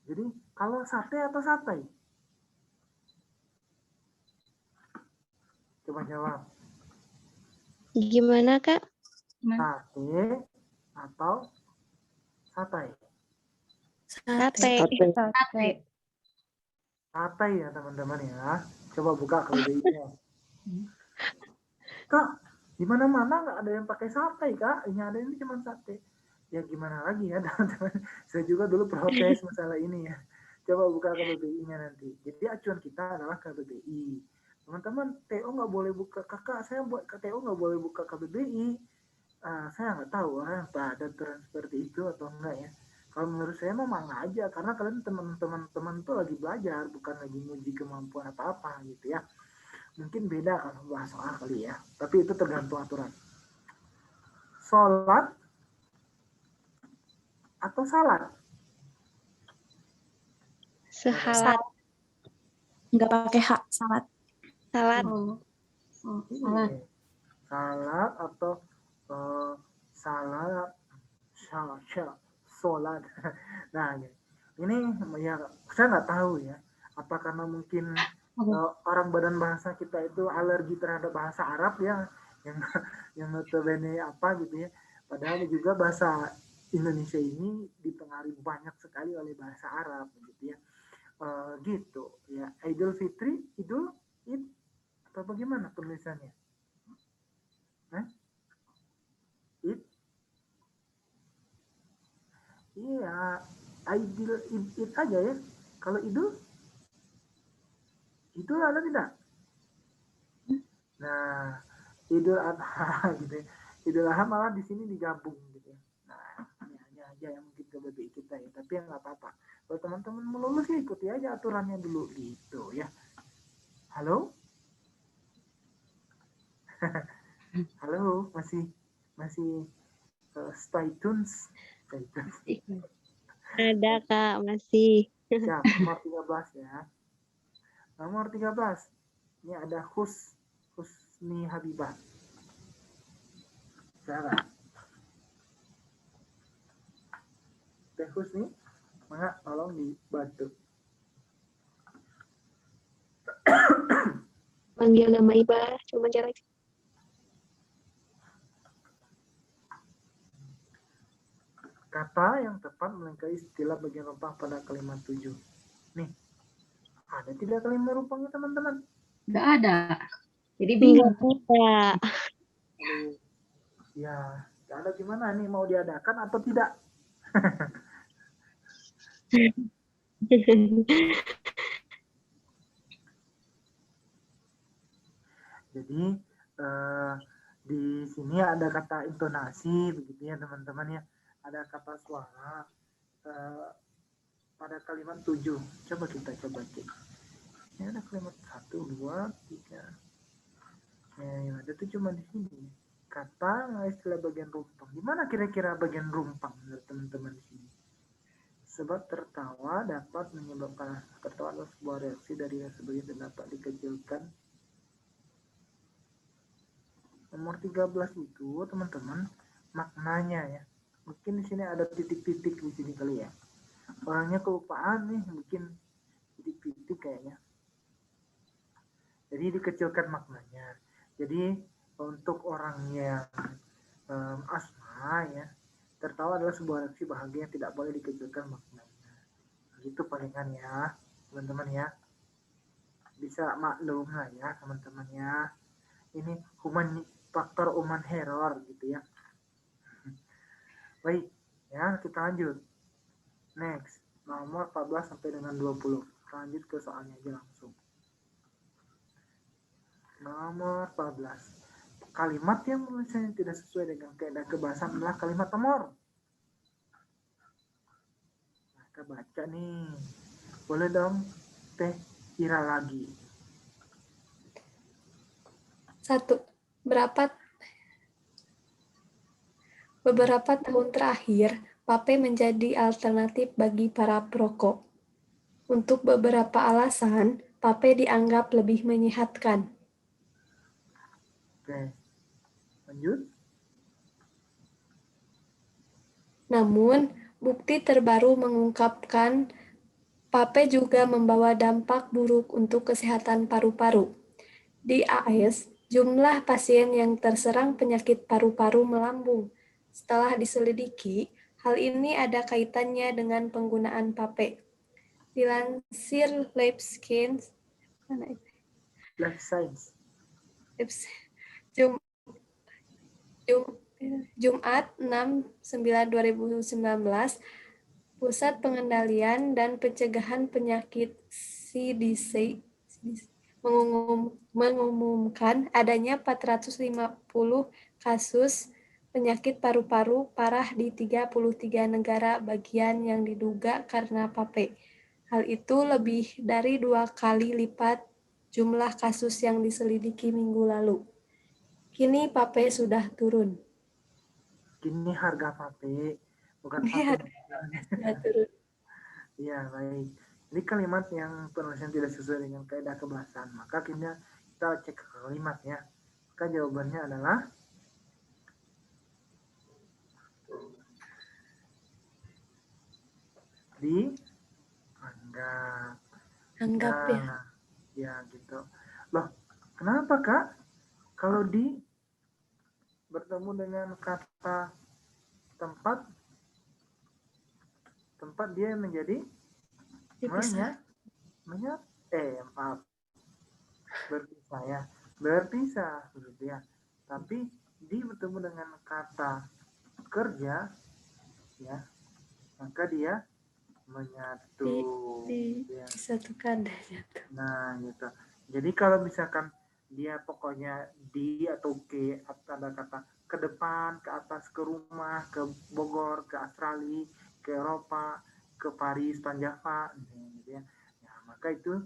Jadi kalau sate atau satai? Coba jawab. Gimana, Kak? Sate atau satai? Sate. Satai ya teman-teman ya. Coba buka KBBI-nya. Kak, di mana-mana nggak ada yang pakai satai, Kak. Ini ada ini cuma sate. Ya gimana lagi ya teman-teman. Saya juga dulu protes masalah ini ya. Coba buka KBBI-nya nanti. Jadi acuan kita adalah KBBI. Teman-teman, TO nggak boleh buka. Kakak, saya buat TO nggak boleh buka KBBI. Saya nggak tahu apa ada aturan seperti itu atau enggak ya. Kalau menurut saya memang aja, karena kalian teman-teman tuh lagi belajar, bukan lagi nguji kemampuan apa-apa gitu ya. Mungkin beda kalau bahas soal kali ya, tapi itu tergantung aturan. Sholat atau salat? Salat. Nggak pakai hak, salat. Salat. Salat. Salat atau salat, sholat. Nah, ini ya saya nggak tahu ya. Apa karena mungkin orang badan bahasa kita itu alergi terhadap bahasa Arab ya, yang notabene apa gitu ya. Padahal juga bahasa Indonesia ini dipengaruhi banyak sekali oleh bahasa Arab gitu ya. Gitu ya. Idul Fitri, Idul Id atau bagaimana penulisannya? Id? Iya, Id aja ya. Kalau Idul ada tidak? Nah, Idul Adha gitu ya. Idul Adha malah di sini digabung gitu ya. Nah, ini aja yang mungkin KBBI kita ya. Tapi ya nggak apa-apa. Kalau teman-teman mau lulus ya ikuti aja aturannya dulu gitu ya. Halo? Halo, masih stay tunes. Ada, Kak, masih. Siap, nomor 13 ya. Nomor 13. Ini ada Husni Habibah. Cara. Teh Husni, mana tolong dibantu. Panggil nama Ibah, cuma jarak. Kata yang tepat melengkapi istilah bagian rumpang pada kalimat 7. Nih, ada tidak kalimat rumpangnya teman-teman? Nggak ada. Jadi bingung. Tidak. Aduh, ya, nggak ada gimana nih, mau diadakan atau tidak? Jadi di sini ada kata intonasi begitu ya teman-teman ya. Ada kata suara pada kalimat 7. Coba kita coba cek. Ini ada kalimat 1, 2, 3. Yang ada tuh cuma di sini. Kata istilah bagian rumpang. Di mana kira-kira bagian rumpang menurut teman-teman di sini? Sebab tertawa dapat menyebabkan tertawa adalah sebuah reaksi dari yang sebagian dapat dikecilkan. Nomor 13 itu teman-teman maknanya ya. Mungkin di sini ada titik-titik di sini kali ya. Orangnya kelupaan nih, bikin titik-titik kayaknya. Jadi dikecilkan maknanya. Jadi untuk orang yang asma ya, tertawa adalah sebuah reaksi bahagia yang tidak boleh dikecilkan maknanya. Gitu palingan ya, teman-teman ya. Bisa maklum lah ya, teman-teman ya. Ini faktor human error gitu ya. Baik, ya kita lanjut. Next, nomor 14 sampai dengan 20. Lanjut ke soalnya aja langsung. Nomor 14. Kalimat yang misalnya tidak sesuai dengan kaidah kebahasan adalah kalimat temor. Nah, kita baca nih. Boleh dong Teh Ira lagi. 1. Beberapa tahun terakhir, vape menjadi alternatif bagi para perokok. Untuk beberapa alasan, vape dianggap lebih menyehatkan. Oke. Lanjut. Namun, bukti terbaru mengungkapkan vape juga membawa dampak buruk untuk kesehatan paru-paru. Di AS, jumlah pasien yang terserang penyakit paru-paru melambung. Setelah diselidiki, hal ini ada kaitannya dengan penggunaan vape. Dilansir Life Science, Jumat 6/9/2019, Pusat Pengendalian dan Pencegahan Penyakit CDC mengumumkan adanya 450 kasus penyakit paru-paru parah di 33 negara bagian yang diduga karena vape. Hal itu lebih dari 2 kali lipat jumlah kasus yang diselidiki minggu lalu. Kini vape sudah turun. Kini harga vape, bukan vape. Sudah turun. Iya, baik. Ini kalimat yang penulisan tidak sesuai dengan kaidah kebahasan. Maka kita cek ke kalimat ya. Maka jawabannya adalah Anggap ya. Ya gitu. Loh, kenapa Kak? Kalau bertemu dengan kata tempat dia menjadi berpisah ya, berpisah begitu ya. Tapi bertemu dengan kata kerja ya, maka dia menyatu, disatukan. Nah gitu. Jadi kalau misalkan dia pokoknya di atau ke, ada kata ke depan, ke atas, ke rumah, ke Bogor, ke Australia, ke Eropa, ke Paris, Panjava, gitu ya. Ya, maka itu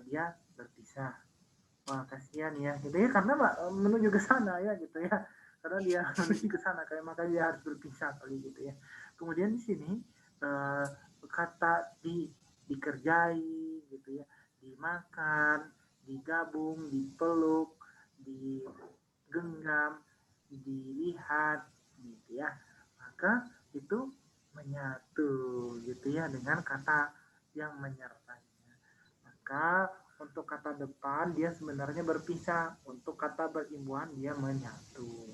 dia berpisah. Wah, kasihan ya, gitu ya, karena menuju ke sana ya, gitu ya. Karena dia menuju ke sana, kayak makanya dia harus berpisah kali gitu ya. Kemudian di sini kata dikerjai, gitu ya, dimakan, digabung, dipeluk, digenggam, dilihat, gitu ya. Maka itu menyatu, gitu ya, dengan kata yang menyertainya. Maka untuk kata depan dia sebenarnya berpisah, untuk kata berimbuhan dia menyatu.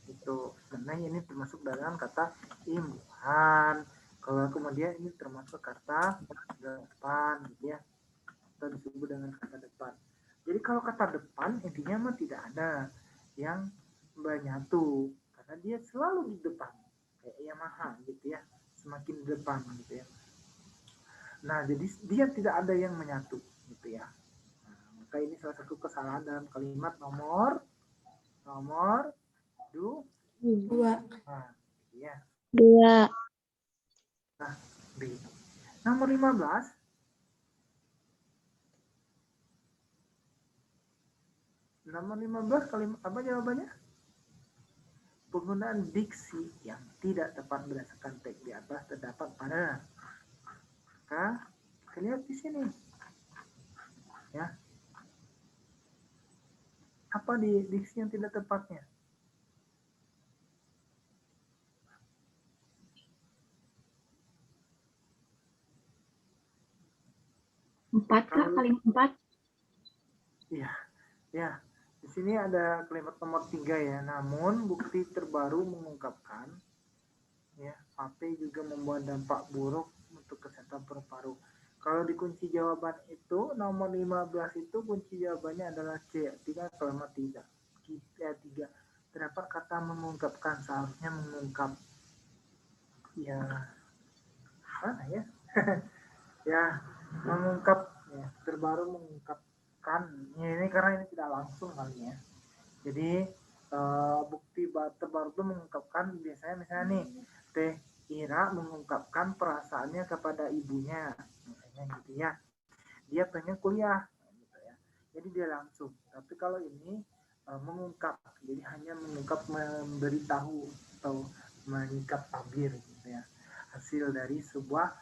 Itu sebenarnya ini termasuk dalam kata imbuhan. Kalau kemudian ini termasuk kata depan gitu ya, atau disebut dengan kata depan. Jadi kalau kata depan intinya mah tidak ada yang menyatu karena dia selalu di depan kayak Yamaha gitu ya, semakin di depan gitu ya. Nah jadi dia tidak ada yang menyatu gitu ya. Nah, maka ini salah satu kesalahan dalam kalimat nomor 2. Nah, ya. 2. Nah, B. Nomor 15. Nomor 15 kalimat apa jawabannya? Penggunaan diksi yang tidak tepat berdasarkan teks di atas terdapat pada. Maka kita lihat di sini. Ya. Apa di diksi yang tidak tepatnya? Empat, Kak, kalimat 4. Iya, ya. Di sini ada kalimat nomor 3 ya. Namun bukti terbaru mengungkapkan ya, HP juga membuat dampak buruk untuk kesehatan paru-paru. Kalau di kunci jawaban itu nomor 15 itu kunci jawabannya adalah C, 3 kalimat 3. 3. Terdapat kata mengungkapkan, seharusnya mengungkap. Ya, mana ya? Ya, mengungkap ya, terbaru mengungkapkan. Ya, ini karena ini tidak langsung kali ya. Jadi bukti terbaru itu mengungkapkan biasanya misalnya nih Teh Ira mengungkapkan perasaannya kepada ibunya misalnya gitu ya. Dia pengen kuliah gitu ya. Jadi dia langsung. Tapi kalau ini mengungkap, jadi hanya mengungkap, memberitahu atau mengikat tabir gitu ya. Hasil dari sebuah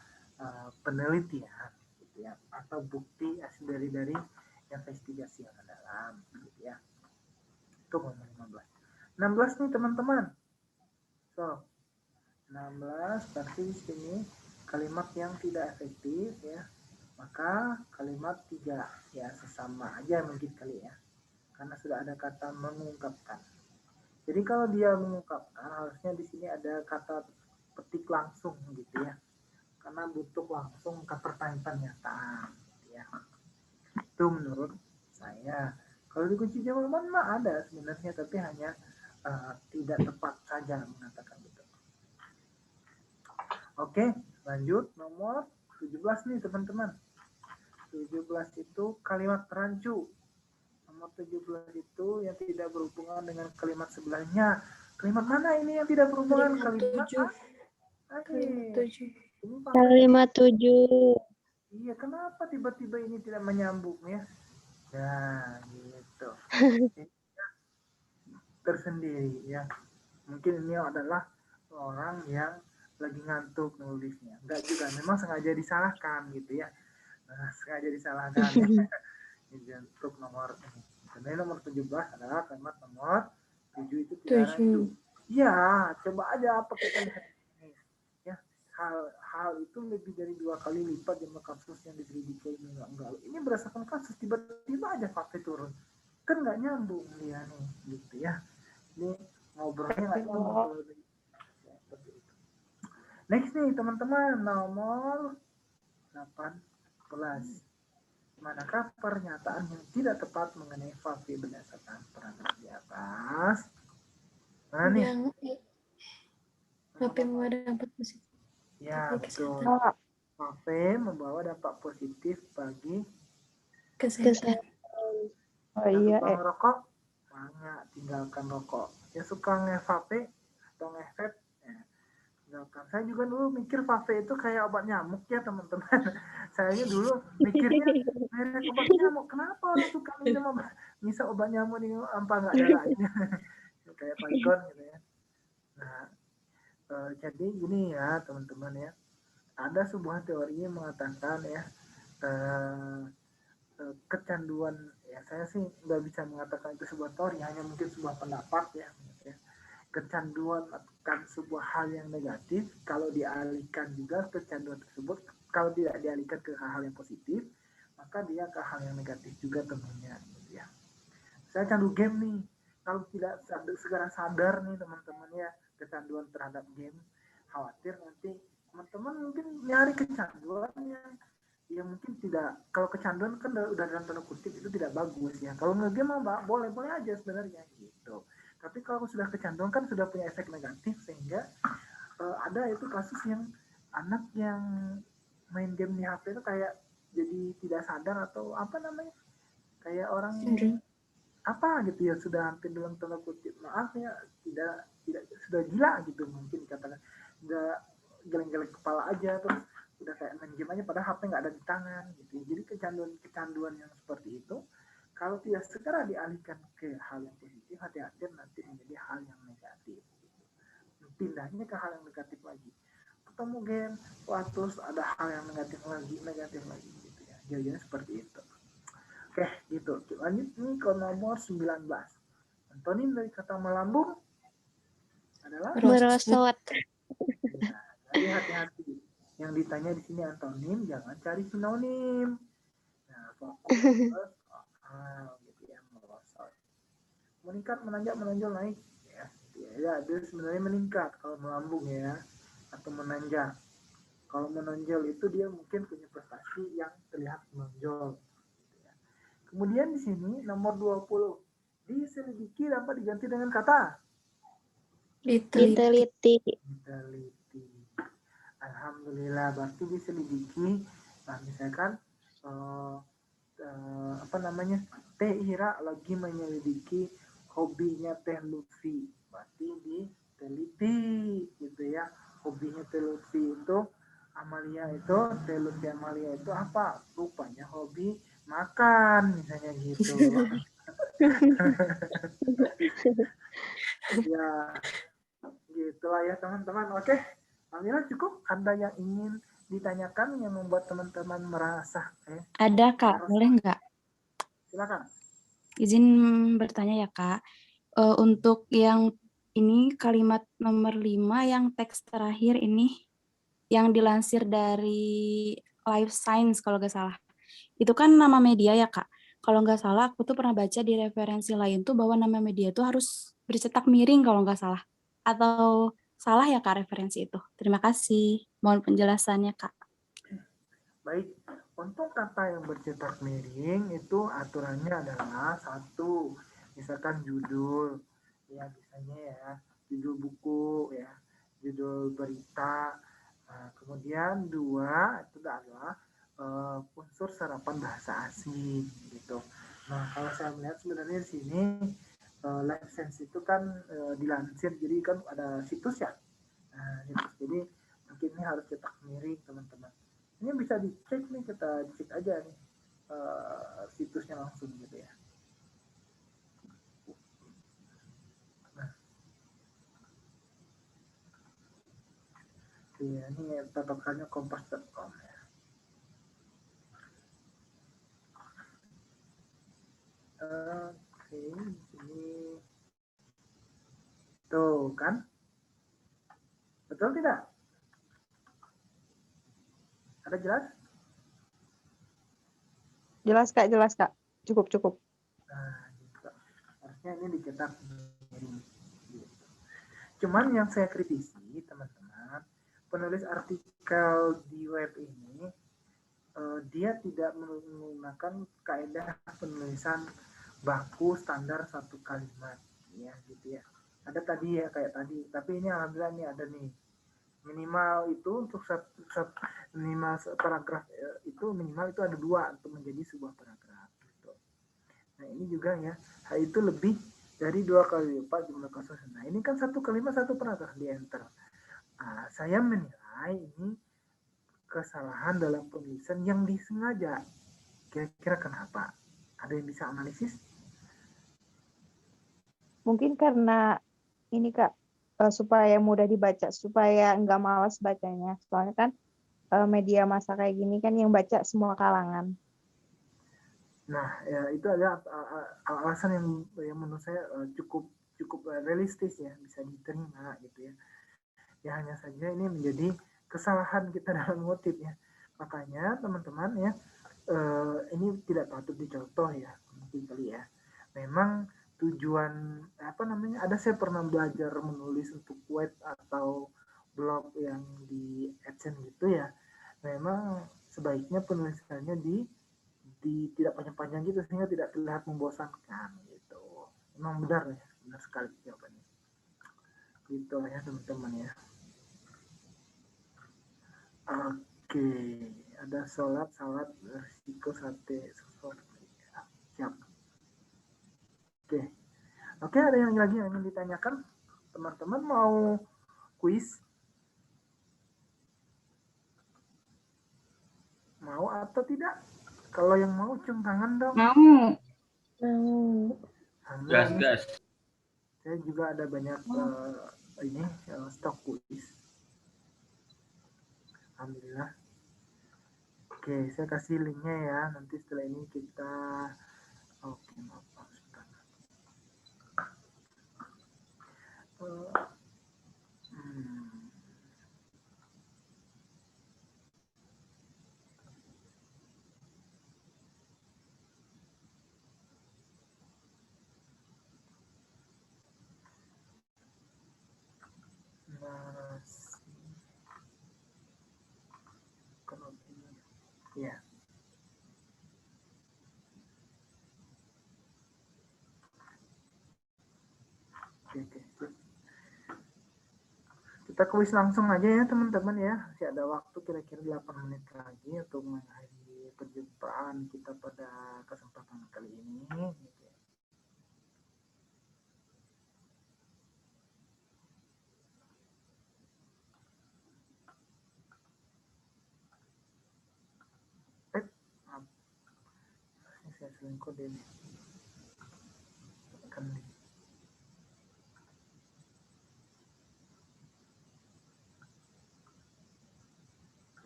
penelitian gitu ya, atau bukti hasil dari investigasi yang dalam gitu ya. Itu nomor 15. 16 nih teman-teman. So, 16 berarti di sini kalimat yang tidak efektif ya. Maka kalimat 3 ya sesama aja mungkin kali ya. Karena sudah ada kata mengungkapkan. Jadi kalau dia mengungkapkan harusnya di sini ada kata petik langsung gitu ya. Karena butuh langsung kata pernyataan gitu ya. Itu menurut saya. Kalau di kunci jawaban mah ada sebenarnya, tapi hanya tidak tepat saja mengatakan itu. Oke, lanjut nomor 17 nih teman-teman. 17 itu kalimat rancu. Nomor 17 itu yang tidak berhubungan dengan kalimat sebelahnya. Kalimat mana ini yang tidak berhubungan? Kalimat 7. Kalimat 7. Iya, kenapa tiba-tiba ini tidak menyambung ya? Nah, gitu. Tersendiri ya. Mungkin ini adalah orang yang lagi ngantuk nulisnya. Enggak juga, memang sengaja disalahkan gitu ya. Nah, sengaja disalahkan ya. Ini untuk nomor ini. Karena nomor 17 adalah kalimat nomor 7 itu tidak rancu. Ya, coba aja apa kita lihat ini. Ya, hal itu lebih dari 2 kali lipat jumlah kasus yang diselidiki ini enggak. Ini berdasarkan kasus tiba-tiba aja fakta turun. Kan nggak nyambung dia nih, gitu ya. Ini ngobrolnya nggak nyambung. Next nih teman-teman, nomor 18. Manakah pernyataan yang tidak tepat mengenai fakta berdasarkan paragraf di atas? Mana nih? Yang HP membawa dampak positif. Ya, betul. HP membawa dampak positif bagi Kesehatan. Oh yang iya, suka ngerokok, mangga tinggalkan rokok. Yang suka nge-vape atau nge-vape, ya, tinggalkan. Saya juga dulu mikir vape itu kayak obat nyamuk ya teman-teman. Saya dulu mikirnya merek obat nyamuk. Kenapa orang suka minum misal obat nyamuk ini apa nggak ada lainnya? Kayak Baygon gitu ya. Nah, jadi gini ya teman-teman ya. Ada sebuah teori yang mengatakan ya kecanduan, ya saya sih nggak bisa mengatakan itu sebuah teori, hanya mungkin sebuah pendapat ya. Kecanduan akan sebuah hal yang negatif kalau dialihkan juga kecanduan tersebut, kalau tidak dialihkan ke hal-hal yang positif maka dia ke hal yang negatif juga tentunya gitu ya. Saya candu game nih, kalau tidak segera sadar nih teman-teman ya kecanduan terhadap game, khawatir nanti teman-teman mungkin nyari kecanduannya ya mungkin tidak. Kalau kecanduan kan udah dalam tanda kutip itu tidak bagus ya. Kalau ngegame mah boleh-boleh aja sebenarnya gitu. Tapi kalau sudah kecanduan kan sudah punya efek negatif sehingga ada itu kasus yang anak yang main game di HP itu kayak jadi tidak sadar atau apa namanya kayak orang apa gitu ya sudah hampir dalam tanda kutip maaf ya tidak sudah gila gitu mungkin dikatakan udah geleng-geleng kepala aja terus udah kayak main game aja padahal HP nggak ada di tangan gitu. Jadi kecanduan yang seperti itu kalau tidak segera dialihkan ke hal yang positif hati-hati nanti menjadi hal yang negatif. Pindahnya ke hal yang negatif lagi. Ketemu game, wah terus ada hal yang negatif lagi gitu ya. Jadinya seperti itu. Oke, gitu. Lanjut nih ke nomor 19. Antonim dari kata melambung adalah Merosot. Ya, jadi hati-hati. Yang ditanya di sini antonim, jangan cari sinonim. Nah, fokus gitu ya, merosot. Meningkat, menanjak, menonjol, naik. Ya, dia sebenarnya meningkat kalau melambung ya, atau menanjak. Kalau menonjol itu dia mungkin punya prestasi yang terlihat menonjol. Kemudian di sini nomor 20. Diselidiki dapat diganti dengan kata Diteliti. Alhamdulillah, berarti diselidiki. Nah, misalkan apa namanya? Teh Ira lagi menyelidiki hobinya Teh Lutfi. Berarti diteliti gitu ya. Hobinya Teh Lutfi itu Amalia itu, Teh Lutfi Amalia itu apa? Rupanya hobi makan misalnya gitu. Ya gitu lah ya teman-teman. Oke, Amira cukup. Ada yang ingin ditanyakan yang membuat teman-teman merasa Ada Kak, boleh nggak? Silakan. Izin bertanya ya Kak. Untuk yang ini kalimat nomor 5 yang teks terakhir ini yang dilansir dari Life Science kalau nggak salah. Itu kan nama media ya Kak. Kalau nggak salah aku tuh pernah baca di referensi lain tuh bahwa nama media itu harus bercetak miring kalau nggak salah. Atau salah ya Kak referensi itu? Terima kasih. Mohon penjelasannya Kak. Baik, untuk kata yang bercetak miring itu aturannya adalah satu, misalkan judul, ya misalnya ya, judul buku, ya, judul berita. Nah, kemudian dua itu adalah unsur serapan bahasa asing gitu. Nah, kalau saya melihat sebenarnya di sini Life Sense itu kan dilansir, jadi kan ada situs ya. Nah, situs. Jadi mungkin ini harus cetak miring teman-teman. Ini bisa dicek nih, kita cek aja nih situsnya langsung gitu ya. Nah, ya, ini patokannya kompas.com ya. Oke, ini tuh kan, betul tidak? Ada jelas? Jelas Kak. Cukup. Nah, gitu. Harusnya ini dicetak. Cuman yang saya kritisi, teman-teman, penulis artikel di web ini, dia tidak menggunakan kaidah penulisan baku standar satu kalimat, ya gitu ya. Ada tadi ya kayak tadi, tapi ini alhamdulillah nih ada nih. Minimal itu untuk minimal paragraf itu minimal itu ada 2 untuk menjadi sebuah paragraf. Gitu. Nah ini juga ya, itu lebih dari 2 kali lipat jumlah kasus. Nah ini kan satu kalimat satu paragraf di enter. Nah, saya menilai ini kesalahan dalam penulisan yang disengaja. Kira-kira kenapa? Ada yang bisa analisis? Mungkin karena ini Kak, supaya mudah dibaca, supaya nggak malas bacanya. Soalnya kan media massa kayak gini kan yang baca semua kalangan. Nah, ya itu adalah alasan yang menurut saya cukup realistis ya, bisa diterima gitu ya. Ya hanya saja ini menjadi kesalahan kita dalam motif ya. Makanya teman-teman ya, ini tidak patut dicontoh ya, mungkin kali ya. Memang tujuan apa namanya, ada saya pernah belajar menulis untuk web atau blog yang di AdSense gitu ya, memang sebaiknya penulisannya di tidak panjang-panjang gitu sehingga tidak terlihat membosankan gitu. Memang benar ya, benar sekali jawabannya. Gitu ya teman-teman ya. Oke, ada salad risiko sate sosok. Siap. Oke, ada yang lagi yang ingin ditanyakan? Teman-teman mau kuis? Mau atau tidak? Kalau yang mau cium tangan dong. Mau. Gas. Saya juga ada banyak stok kuis. Alhamdulillah. Oke, saya kasih linknya ya. Nanti setelah ini kita maaf. Ya. Oke. Kita kuis langsung aja ya teman-teman ya. Masih ada waktu kira-kira 8 menit lagi untuk mengakhiri perjumpaan kita pada kesempatan kali ini. Saya selingkuh deh.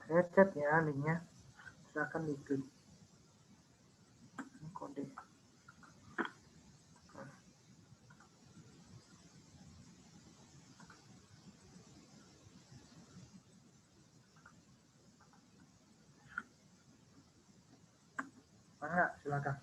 Saya chat ya linknya, silakan diklik. Ini kode. Mana? Silakan.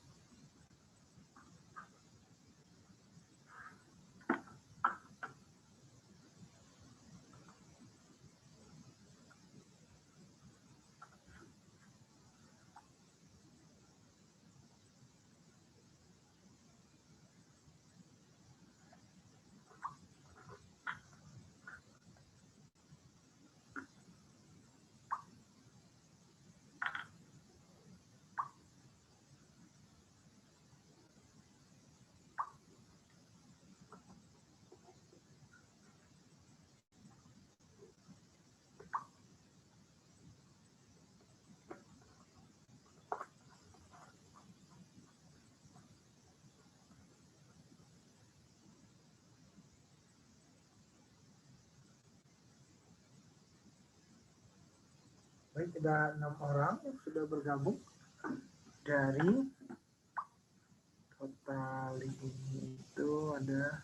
Baik, ada 6 orang yang sudah bergabung dari total ini itu ada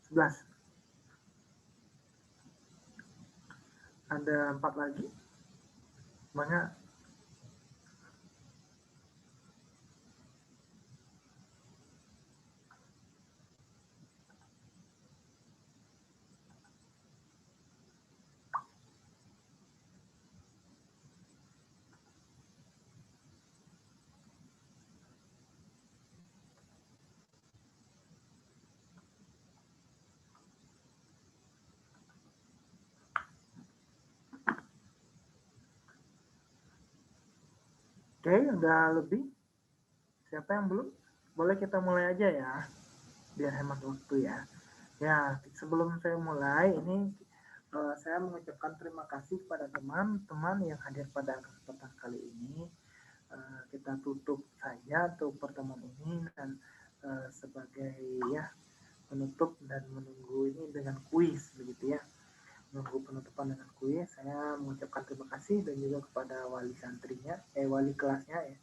11. Ada 4 lagi. Mana? Oke, udah lebih. Siapa yang belum? Boleh kita mulai aja ya, biar hemat waktu ya. Ya, sebelum saya mulai, ini saya mengucapkan terima kasih kepada teman-teman yang hadir pada kesempatan kali ini. Kita tutup saja untuk pertemuan ini dan sebagai ya penutup dan menunggu ini dengan kuis begitu ya. Menunggu penutupan dengan kuis, saya mengucapkan terima kasih dan juga kepada wali santrinya, wali kelasnya ya,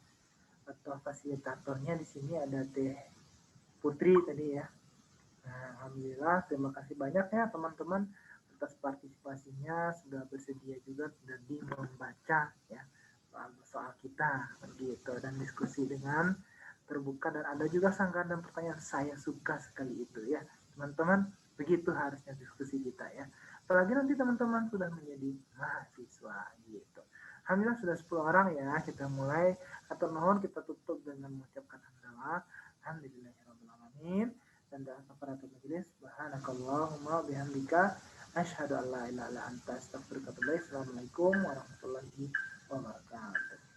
atau fasilitatornya di sini ada Teh Putri tadi ya. Nah, alhamdulillah terima kasih banyak ya teman-teman atas partisipasinya, sudah bersedia juga tadi membaca ya soal kita begitu dan diskusi dengan terbuka dan ada juga sanggahan dan pertanyaan. Saya suka sekali itu ya teman-teman. Begitu harusnya diskusi kita ya. Apalagi nanti teman-teman sudah menjadi mahasiswa gitu. Alhamdulillah sudah 10 orang ya. Kita mulai atau mohon kita tutup dengan mengucapkan hamdalah. Alhamdulillahirrahmanirrahim. Dan doa kafaratul majelis. Subhanakallahumma bihamdika asyhadu an la ilaha illa anta astaghfiruka wa atubu ilaik. Assalamualaikum warahmatullahi wabarakatuh.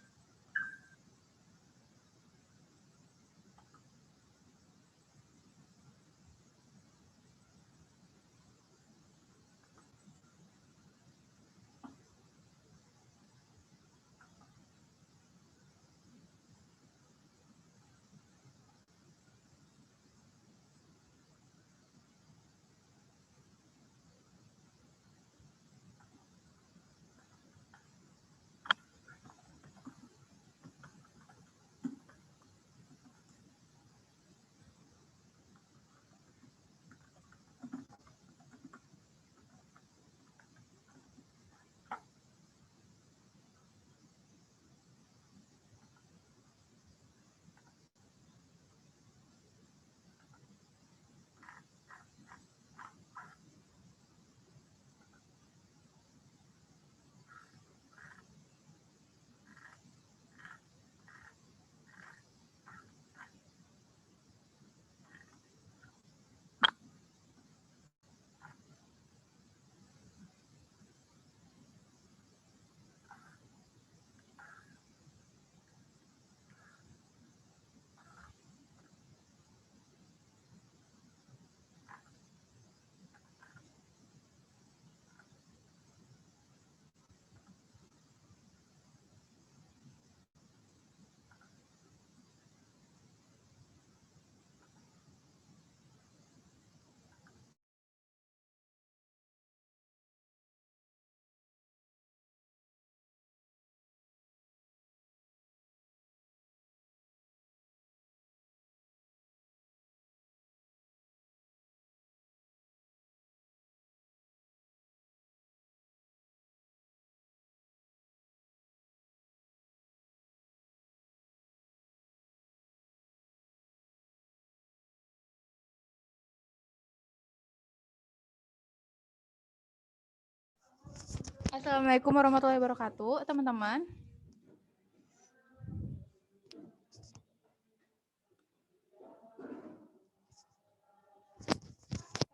Assalamualaikum warahmatullahi wabarakatuh, teman-teman.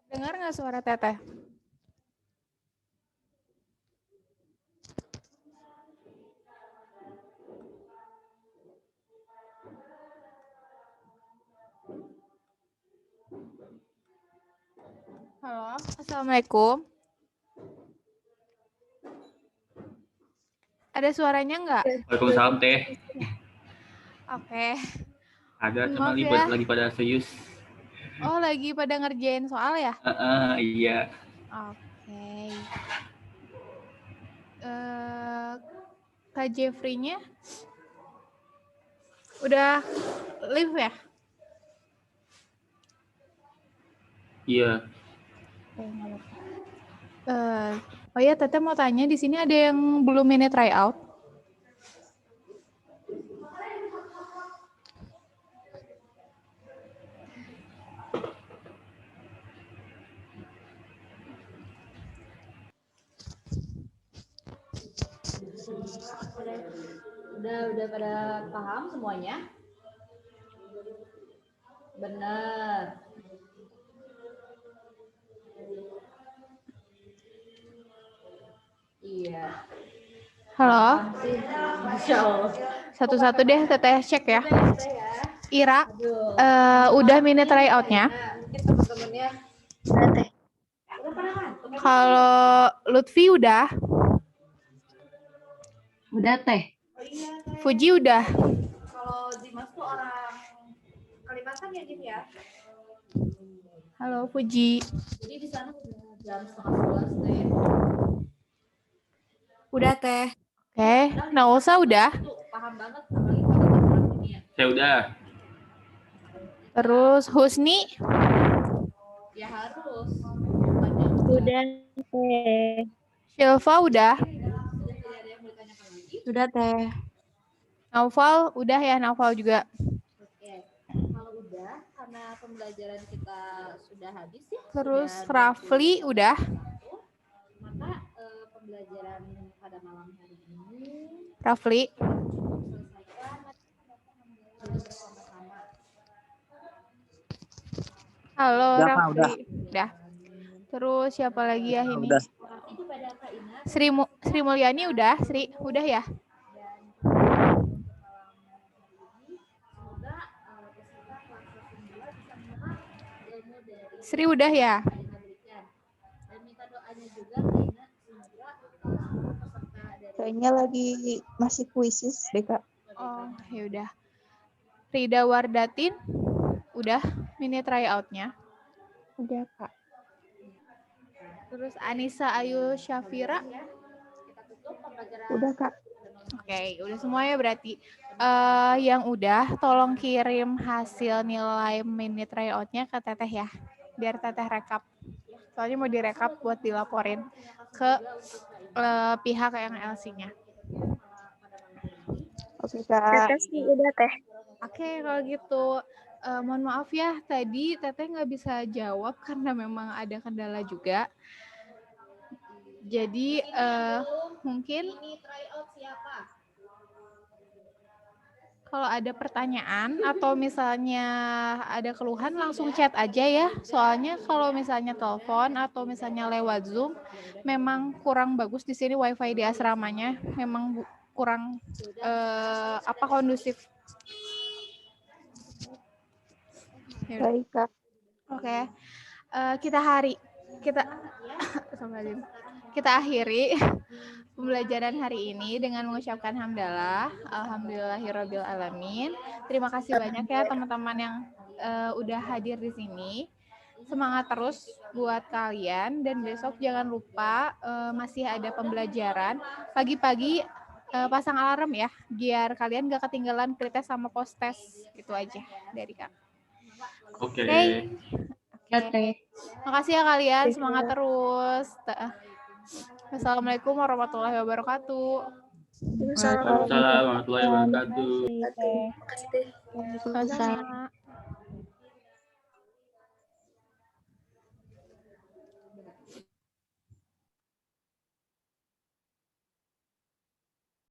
Dengar nggak suara Teteh? Halo, Assalamualaikum. Ada suaranya nggak? Waalaikumsalam Teh. Oke. Ada Maaf teman ya. lagi pada serius. Oh, lagi pada ngerjain soal ya? Iya. Oke. Kak Jeffrey-nya udah live ya? Iya. Oh ya, Teteh mau tanya, di sini ada yang belum ini tryout? Udah pada paham semuanya? Benar. Iya. Halo? Masya Allah. Satu-satu deh, Teteh cek ya. Ira, udah mini tryout-nya? Mungkin teman-temannya Teh. Kalau Lutfi udah? Udah Teh. Fuji udah? Kalau Dimas tuh orang Kalimantan ya, Jim ya? Halo Fuji. Jadi di sana udah jam 10:30 Teh. Udah Teh. Oke, Nausa udah? Paham banget apalagi kalau ini ya. Saya udah. Terus Husni? Ya harus. Udah Teh. Silva udah? Sudah Teh. Naufal udah ya, Naufal juga. karena pembelajaran kita sudah habis ya. Terus sudah Rafli 20 udah. maka pembelajaran pada malam hari ini Rafli. selesaikan bersama-sama. Halo Udah, Pak, Rafli. udah. Udah. Terus siapa lagi ya ini? Udah. Itu pada Kak Ina. Sri Mulyani udah, Sri. Udah ya? Semoga peserta kelas 9 bisa mendapat ilmu dari Sri udah ya? Kak Ina berikan. Dan minta doanya juga Kak Ina semoga peserta dari Kayaknya lagi masih kuisis deh, Kak. Oh, ya udah. Rida Wardatin udah mini tryout-nya. Udah, Kak. Terus Anissa Ayu Syafira. Udah, Kak. Oke, udah semuanya berarti. Yang udah, tolong kirim hasil nilai mini tryout-nya ke Teteh ya. Biar Teteh rekap. Soalnya mau direkap buat dilaporin ke pihak yang LC-nya. Oke, Kak. Teteh sih udah Teh. Oke, kalau gitu. Mohon maaf ya, tadi Teteh nggak bisa jawab karena memang ada kendala juga. Jadi mungkin kalau ada pertanyaan atau misalnya ada keluhan langsung chat aja ya. Soalnya kalau misalnya telepon atau misalnya lewat Zoom memang kurang bagus di sini wifi di asramanya. Memang kurang kondusif. Baik, Kak. Oke. Kita akhiri pembelajaran hari ini dengan mengucapkan hamdalah, alhamdulillahirabbil alamin. Terima kasih banyak ya teman-teman yang udah hadir di sini. Semangat terus buat kalian dan besok jangan lupa masih ada pembelajaran. Pagi-pagi pasang alarm ya, biar kalian gak ketinggalan pretest sama post-test. Itu aja dari Kak. Oke. Makasih ya kalian, semangat terus. Wassalamualaikum warahmatullahi wabarakatuh. Waalaikumsalam warahmatullahi wabarakatuh. Terima kasih Teh. Sama-sama.